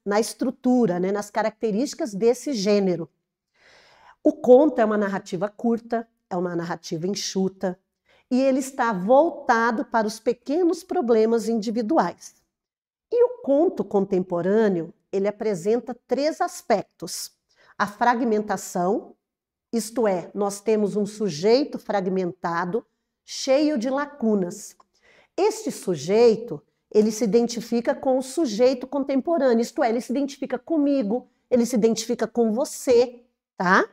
na estrutura, né, nas características desse gênero. O conto é uma narrativa curta, é uma narrativa enxuta, e ele está voltado para os pequenos problemas individuais. E o conto contemporâneo, ele apresenta 3 aspectos. A fragmentação, isto é, nós temos um sujeito fragmentado, cheio de lacunas. Este sujeito, ele se identifica com o sujeito contemporâneo, isto é, ele se identifica comigo, ele se identifica com você, tá?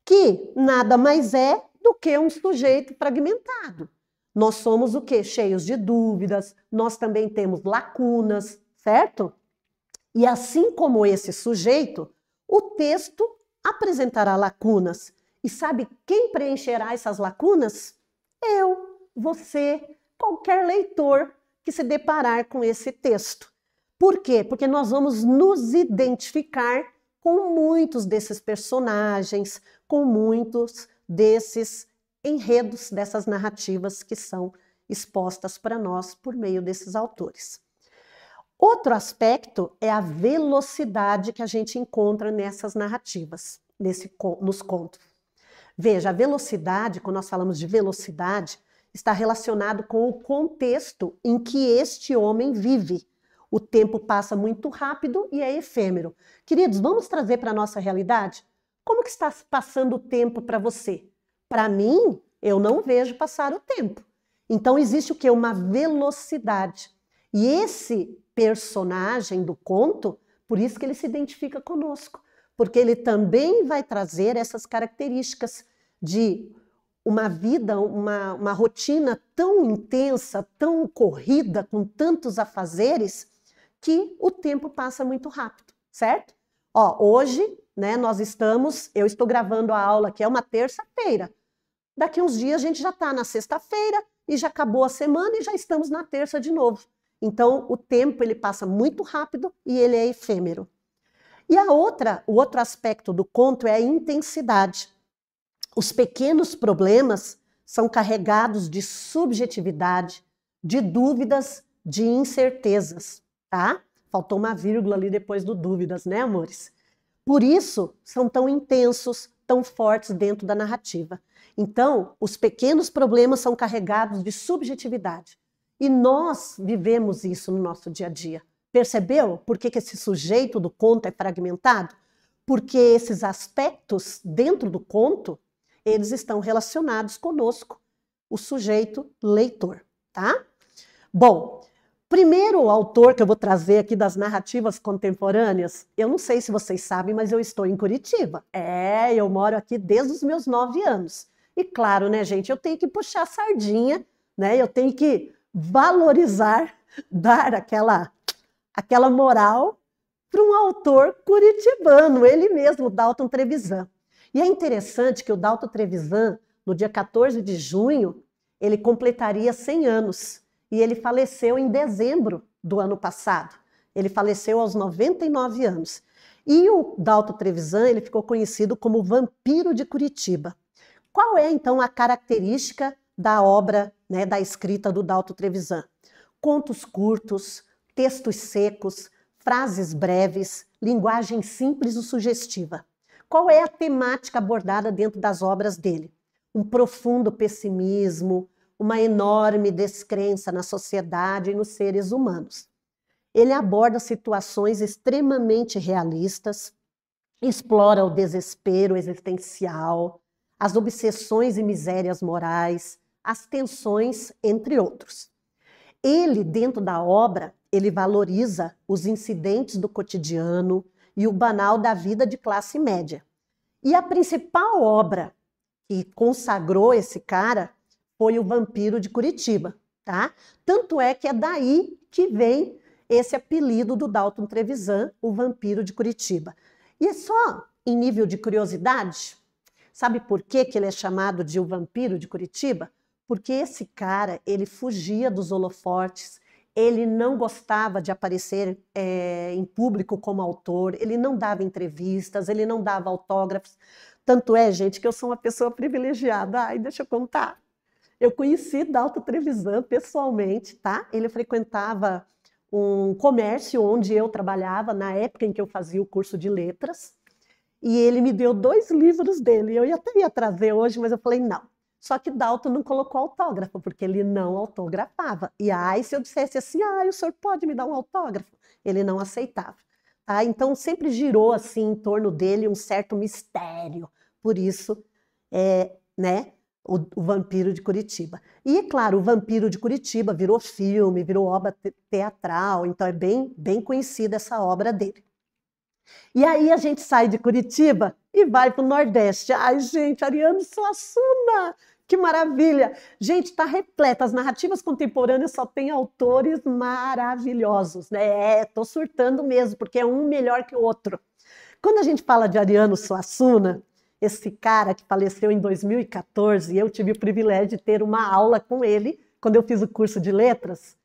Que nada mais é do que um sujeito fragmentado. Nós somos o quê? Cheios de dúvidas, nós também temos lacunas, certo? E assim como esse sujeito, o texto apresentará lacunas. E sabe quem preencherá essas lacunas? Eu, você, qualquer leitor que se deparar com esse texto. Por quê? Porque nós vamos nos identificar com muitos desses personagens, com muitos desses enredos, dessas narrativas que são expostas para nós por meio desses autores. Outro aspecto é a velocidade que a gente encontra nessas narrativas, nos contos. Veja, a velocidade, quando nós falamos de velocidade, está relacionado com o contexto em que este homem vive. O tempo passa muito rápido e é efêmero. Queridos, vamos trazer para a nossa realidade? Como que está passando o tempo para você? Para mim, eu não vejo passar o tempo. Então existe o quê? Uma velocidade. E esse personagem do conto, por isso que ele se identifica conosco, porque ele também vai trazer essas características de uma vida, uma rotina tão intensa, tão corrida, com tantos afazeres, que o tempo passa muito rápido, certo? Hoje, né, eu estou gravando a aula que é uma terça-feira. Daqui uns dias a gente já está na sexta-feira e já acabou a semana e já estamos na terça de novo. Então, o tempo ele passa muito rápido e ele é efêmero. E o outro aspecto do conto é a intensidade. Os pequenos problemas são carregados de subjetividade, de dúvidas, de incertezas, tá? Faltou uma vírgula ali depois do dúvidas, né, amores? Por isso, são tão intensos, tão fortes dentro da narrativa. Então, os pequenos problemas são carregados de subjetividade. E nós vivemos isso no nosso dia a dia. Percebeu por que esse sujeito do conto é fragmentado? Porque esses aspectos dentro do conto, eles estão relacionados conosco, o sujeito leitor, tá? Bom, primeiro autor que eu vou trazer aqui das narrativas contemporâneas, eu não sei se vocês sabem, mas eu estou em Curitiba. Eu moro aqui desde os meus 9 anos. E claro, né, gente, eu tenho que puxar a sardinha, né? Eu tenho que valorizar, dar aquela moral para um autor curitibano, ele mesmo, Dalton Trevisan. E é interessante que o Dalton Trevisan, no dia 14 de junho, ele completaria 100 anos. E ele faleceu em dezembro do ano passado. Ele faleceu aos 99 anos. E o Dalton Trevisan, ele ficou conhecido como o Vampiro de Curitiba. Qual é, então, a característica da obra, né, da escrita do Dalton Trevisan? Contos curtos, textos secos, frases breves, linguagem simples e sugestiva. Qual é a temática abordada dentro das obras dele? Um profundo pessimismo, uma enorme descrença na sociedade e nos seres humanos. Ele aborda situações extremamente realistas, explora o desespero existencial, as obsessões e misérias morais, as tensões, entre outros. Ele, dentro da obra, ele valoriza os incidentes do cotidiano e o banal da vida de classe média. E a principal obra que consagrou esse cara foi o Vampiro de Curitiba, tá? Tanto é que é daí que vem esse apelido do Dalton Trevisan, o Vampiro de Curitiba. E é só em nível de curiosidade, sabe por que ele é chamado de o Vampiro de Curitiba? Porque esse cara, ele fugia dos holofotes, ele não gostava de aparecer em público como autor, ele não dava entrevistas, ele não dava autógrafos. Tanto é, gente, que eu sou uma pessoa privilegiada. Ai, deixa eu contar. Eu conheci Dalton Trevisan pessoalmente, tá? Ele frequentava um comércio onde eu trabalhava, na época em que eu fazia o curso de letras, e ele me deu 2 livros dele. Eu até ia trazer hoje, mas eu falei, não. Só que Dalton não colocou autógrafo, porque ele não autografava. E aí, se eu dissesse assim, o senhor pode me dar um autógrafo? Ele não aceitava. Tá? Então, sempre girou assim em torno dele um certo mistério. Por isso, né, o Vampiro de Curitiba. E, claro, o Vampiro de Curitiba virou filme, virou obra teatral, então é bem conhecida essa obra dele. E aí a gente sai de Curitiba e vai para o Nordeste. Ai, gente, Ariano Suassuna, que maravilha! Gente, está repleta, as narrativas contemporâneas só tem autores maravilhosos, né? Estou surtando mesmo, porque é um melhor que o outro. Quando a gente fala de Ariano Suassuna, esse cara que faleceu em 2014, eu tive o privilégio de ter uma aula com ele, quando eu fiz o curso de letras.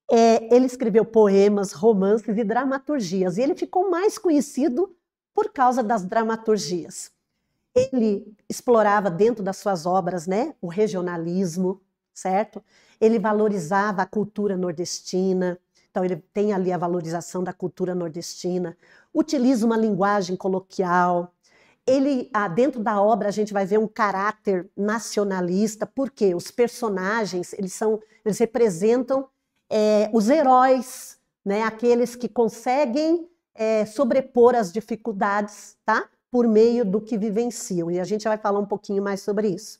Ele escreveu poemas, romances e dramaturgias, e ele ficou mais conhecido por causa das dramaturgias. Ele explorava dentro das suas obras, né, o regionalismo, certo? Ele valorizava a cultura nordestina, então ele tem ali a valorização da cultura nordestina, utiliza uma linguagem coloquial. Ele, dentro da obra, a gente vai ver um caráter nacionalista, porque os personagens, eles representam os heróis, né? Aqueles que conseguem sobrepor as dificuldades, tá? Por meio do que vivenciam. E a gente vai falar um pouquinho mais sobre isso.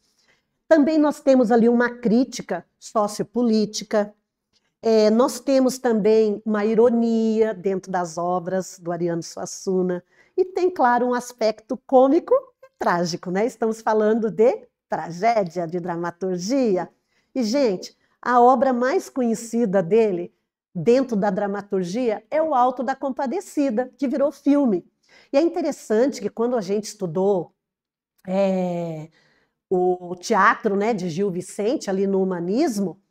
Também nós temos ali uma crítica sociopolítica, nós temos também uma ironia dentro das obras do Ariano Suassuna, e tem, claro, um aspecto cômico e trágico, né? Estamos falando de tragédia, de dramaturgia. E, gente, a obra mais conhecida dele, dentro da dramaturgia, é o Alto da Compadecida, que virou filme. E é interessante que quando a gente estudou o teatro, né, de Gil Vicente, ali no Humanismo,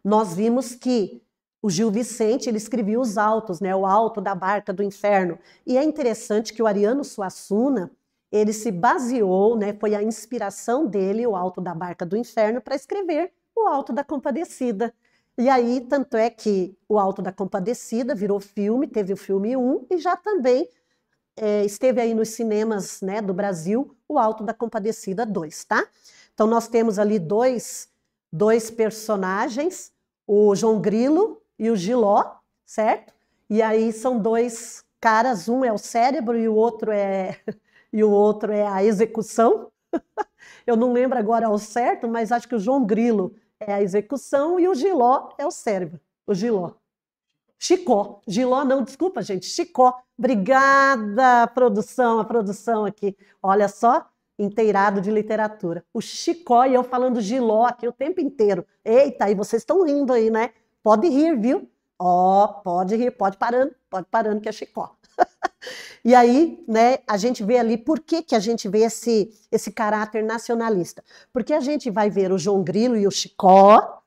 nós vimos que o Gil Vicente, ele escrevia os autos, né, o Alto da Barca do Inferno. E é interessante que o Ariano Suassuna, ele se baseou, né, foi a inspiração dele, o Alto da Barca do Inferno, para escrever o Alto da Compadecida. E aí, tanto é que o Alto da Compadecida virou filme, teve o filme 1, e já também esteve aí nos cinemas, né, do Brasil, o Alto da Compadecida 2, tá? Então, nós temos ali dois personagens, o João Grilo e o Giló, certo? E aí são dois caras, um é o cérebro e o outro é a execução. Eu não lembro agora ao certo, mas acho que o João Grilo é a execução e o Giló é o cérebro. O Giló. Chicó. Giló não, desculpa, gente. Chicó. Obrigada, produção, a produção aqui. Olha só, inteirado de literatura. O Chicó e eu falando Giló aqui o tempo inteiro. Eita, e vocês estão rindo aí, né? Pode rir, viu? Ó, pode rir, pode parando que é Chicó. E aí, né, a gente vê ali, por que a gente vê esse caráter nacionalista? Porque a gente vai ver o João Grilo e o Chicó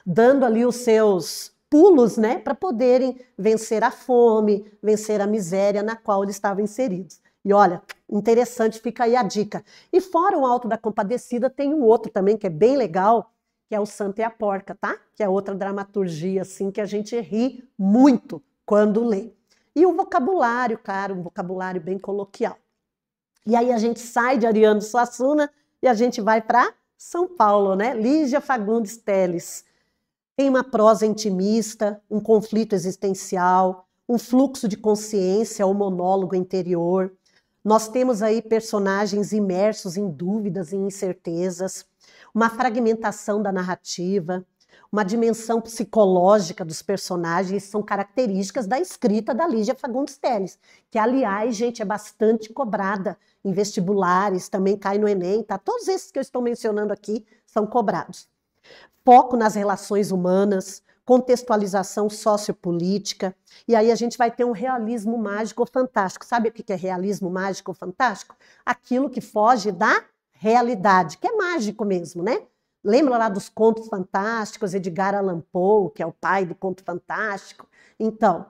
dando ali os seus pulos, né, para poderem vencer a fome, vencer a miséria na qual eles estavam inseridos. E olha, interessante, fica aí a dica. E fora o Alto da Compadecida, tem um outro também que é bem legal, que é o Santa e a Porca, tá? Que é outra dramaturgia, assim, que a gente ri muito quando lê. E o vocabulário, cara, um vocabulário bem coloquial. E aí a gente sai de Ariano Suassuna e a gente vai para São Paulo, né? Lígia Fagundes Telles. Tem uma prosa intimista, um conflito existencial, um fluxo de consciência, um monólogo interior. Nós temos aí personagens imersos em dúvidas e incertezas, uma fragmentação da narrativa, uma dimensão psicológica dos personagens, são características da escrita da Lígia Fagundes Telles, que, aliás, gente, é bastante cobrada em vestibulares, também cai no Enem, tá? Todos esses que eu estou mencionando aqui são cobrados. Foco nas relações humanas, contextualização sociopolítica, e aí a gente vai ter um realismo mágico fantástico. Sabe o que é realismo mágico fantástico? Aquilo que foge da realidade, que é mágico mesmo, né? Lembra lá dos contos fantásticos, Edgar Allan Poe, que é o pai do conto fantástico? Então,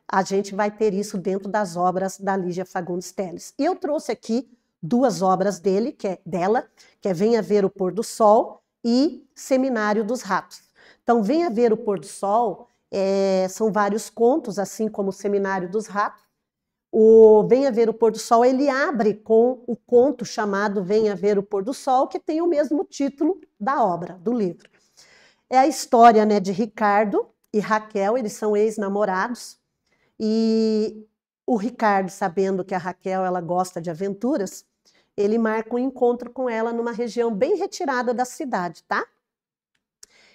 a gente vai ter isso dentro das obras da Lígia Fagundes Telles. E eu trouxe aqui duas obras dela, que é Venha Ver o Pôr do Sol e Seminário dos Ratos. Então, Venha Ver o Pôr do Sol são vários contos, assim como o Seminário dos Ratos. O Venha Ver o Pôr do Sol, ele abre com o conto chamado Venha Ver o Pôr do Sol, que tem o mesmo título da obra, do livro. É a história, né, de Ricardo e Raquel, eles são ex-namorados, e o Ricardo, sabendo que a Raquel ela gosta de aventuras, ele marca um encontro com ela numa região bem retirada da cidade, tá?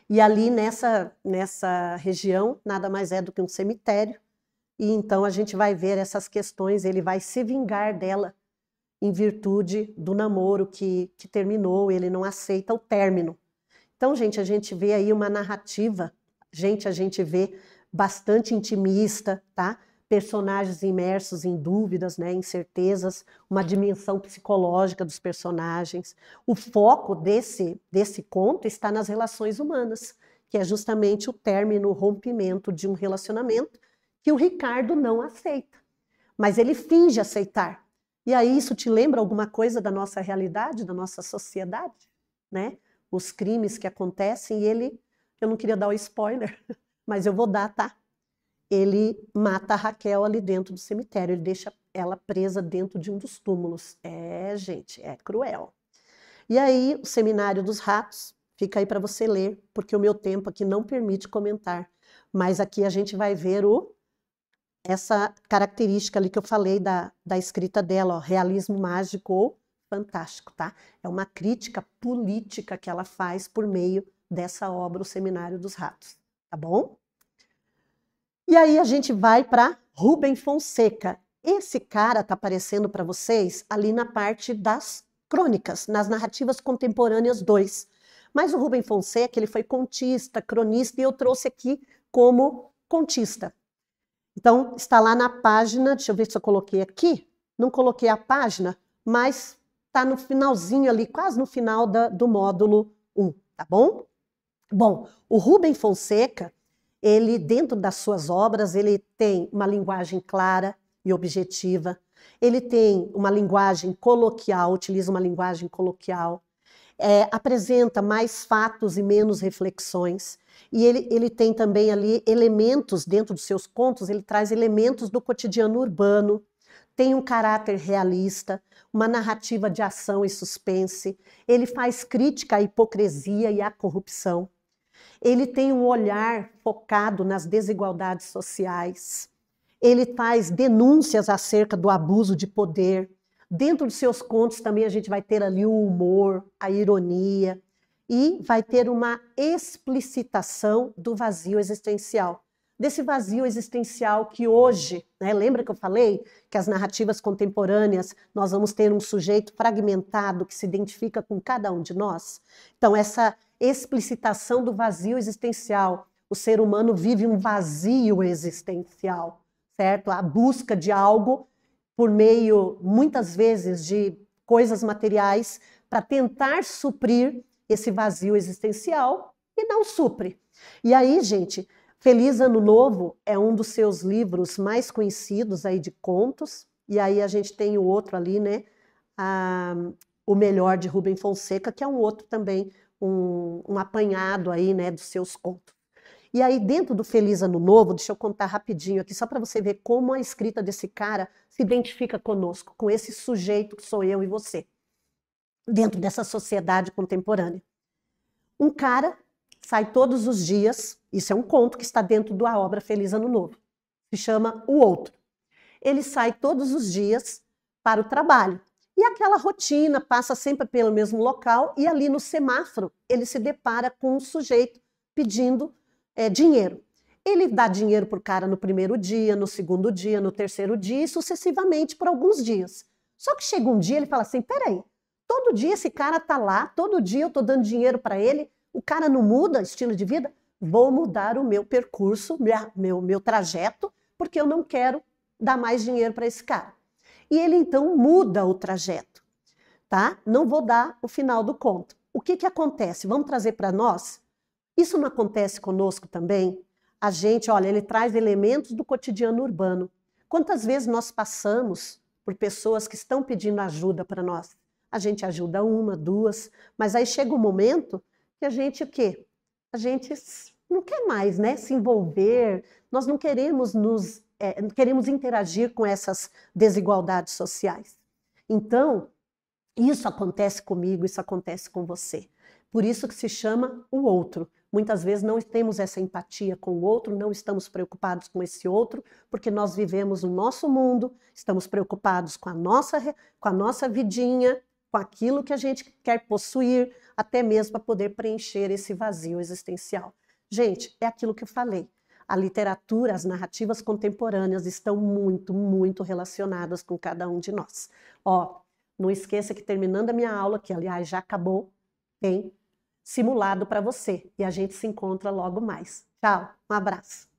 E ali nessa região, nada mais é do que um cemitério, e então a gente vai ver essas questões, ele vai se vingar dela em virtude do namoro que terminou, ele não aceita o término. Então, gente, a gente vê aí uma narrativa, a gente vê bastante intimista, tá? Personagens imersos em dúvidas, né, incertezas, uma dimensão psicológica dos personagens. O foco desse conto está nas relações humanas, que é justamente o término, o rompimento de um relacionamento, que o Ricardo não aceita, mas ele finge aceitar. E aí isso te lembra alguma coisa da nossa realidade, da nossa sociedade, né? Os crimes que acontecem, e eu não queria dar o spoiler, mas eu vou dar, tá? Ele mata a Raquel ali dentro do cemitério, ele deixa ela presa dentro de um dos túmulos. Gente, é cruel. E aí o Seminário dos Ratos, fica aí para você ler, porque o meu tempo aqui não permite comentar, mas aqui a gente vai ver essa característica ali que eu falei da escrita dela, ó, realismo mágico ou fantástico, tá? É uma crítica política que ela faz por meio dessa obra, O Seminário dos Ratos, tá bom? E aí a gente vai para Rubem Fonseca. Esse cara tá aparecendo para vocês ali na parte das crônicas, nas narrativas contemporâneas 2. Mas o Rubem Fonseca, ele foi contista, cronista, e eu trouxe aqui como contista. Então, está lá na página, deixa eu ver se eu coloquei aqui, não coloquei a página, mas está no finalzinho ali, quase no final do módulo 1, tá bom? Bom, o Rubem Fonseca, ele, dentro das suas obras, ele tem uma linguagem clara e objetiva, ele tem uma linguagem coloquial, utiliza uma linguagem coloquial, apresenta mais fatos e menos reflexões, e ele tem também ali elementos dentro dos seus contos, ele traz elementos do cotidiano urbano, tem um caráter realista, uma narrativa de ação e suspense, ele faz crítica à hipocrisia e à corrupção, ele tem um olhar focado nas desigualdades sociais, ele faz denúncias acerca do abuso de poder. Dentro dos seus contos também a gente vai ter ali o humor, a ironia, e vai ter uma explicitação do vazio existencial. Desse vazio existencial que hoje, né, lembra que eu falei que as narrativas contemporâneas, nós vamos ter um sujeito fragmentado que se identifica com cada um de nós? Então, essa explicitação do vazio existencial, o ser humano vive um vazio existencial, certo? A busca de algo por meio, muitas vezes, de coisas materiais para tentar suprir esse vazio existencial e não supre. E aí, gente, Feliz Ano Novo é um dos seus livros mais conhecidos aí de contos, e aí a gente tem o outro ali, né, O Melhor de Rubem Fonseca, que é um outro também, um apanhado aí, né, dos seus contos. E aí dentro do Feliz Ano Novo, deixa eu contar rapidinho aqui, só para você ver como a escrita desse cara se identifica conosco, com esse sujeito que sou eu e você, dentro dessa sociedade contemporânea. Um cara sai todos os dias, isso é um conto que está dentro da obra Feliz Ano Novo, se chama O Outro. Ele sai todos os dias para o trabalho, e aquela rotina passa sempre pelo mesmo local, e ali no semáforo ele se depara com um sujeito pedindo dinheiro. Ele dá dinheiro para o cara no primeiro dia, no segundo dia, no terceiro dia, e sucessivamente por alguns dias. Só que chega um dia ele fala assim, peraí, todo dia esse cara está lá, todo dia eu estou dando dinheiro para ele, o cara não muda estilo de vida? Vou mudar o meu percurso, meu trajeto, porque eu não quero dar mais dinheiro para esse cara. E ele então muda o trajeto, tá? Não vou dar o final do conto. O que acontece? Vamos trazer para nós? Isso não acontece conosco também? A gente, olha, ele traz elementos do cotidiano urbano. Quantas vezes nós passamos por pessoas que estão pedindo ajuda para nós? A gente ajuda uma, duas, mas aí chega um momento que a gente o quê? A gente não quer mais, né, se envolver, nós não queremos queremos interagir com essas desigualdades sociais. Então, isso acontece comigo, isso acontece com você. Por isso que se chama o outro. Muitas vezes não temos essa empatia com o outro, não estamos preocupados com esse outro, porque nós vivemos o nosso mundo, estamos preocupados com a nossa vidinha, com aquilo que a gente quer possuir, até mesmo para poder preencher esse vazio existencial. Gente, é aquilo que eu falei. A literatura, as narrativas contemporâneas estão muito, muito relacionadas com cada um de nós. Ó, não esqueça que terminando a minha aula, que aliás já acabou, tem simulado para você. E a gente se encontra logo mais. Tchau, um abraço.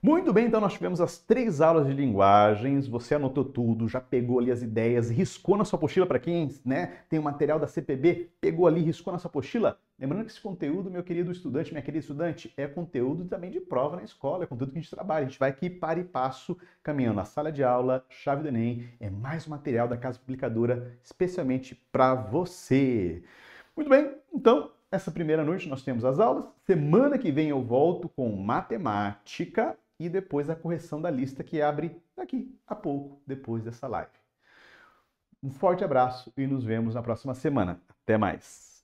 Muito bem, então nós tivemos as 3 aulas de linguagens, você anotou tudo, já pegou ali as ideias, riscou na sua apostila para quem, né, tem o material da CPB, pegou ali, riscou na sua apostila. Lembrando que esse conteúdo, meu querido estudante, minha querida estudante, é conteúdo também de prova na escola, é conteúdo que a gente trabalha, a gente vai aqui para e passo, caminhando na sala de aula, chave do Enem, é mais um material da Casa Publicadora, especialmente para você. Muito bem, então, essa primeira noite nós temos as aulas, semana que vem eu volto com matemática, e depois a correção da lista que abre daqui a pouco, depois dessa live. Um forte abraço e nos vemos na próxima semana. Até mais!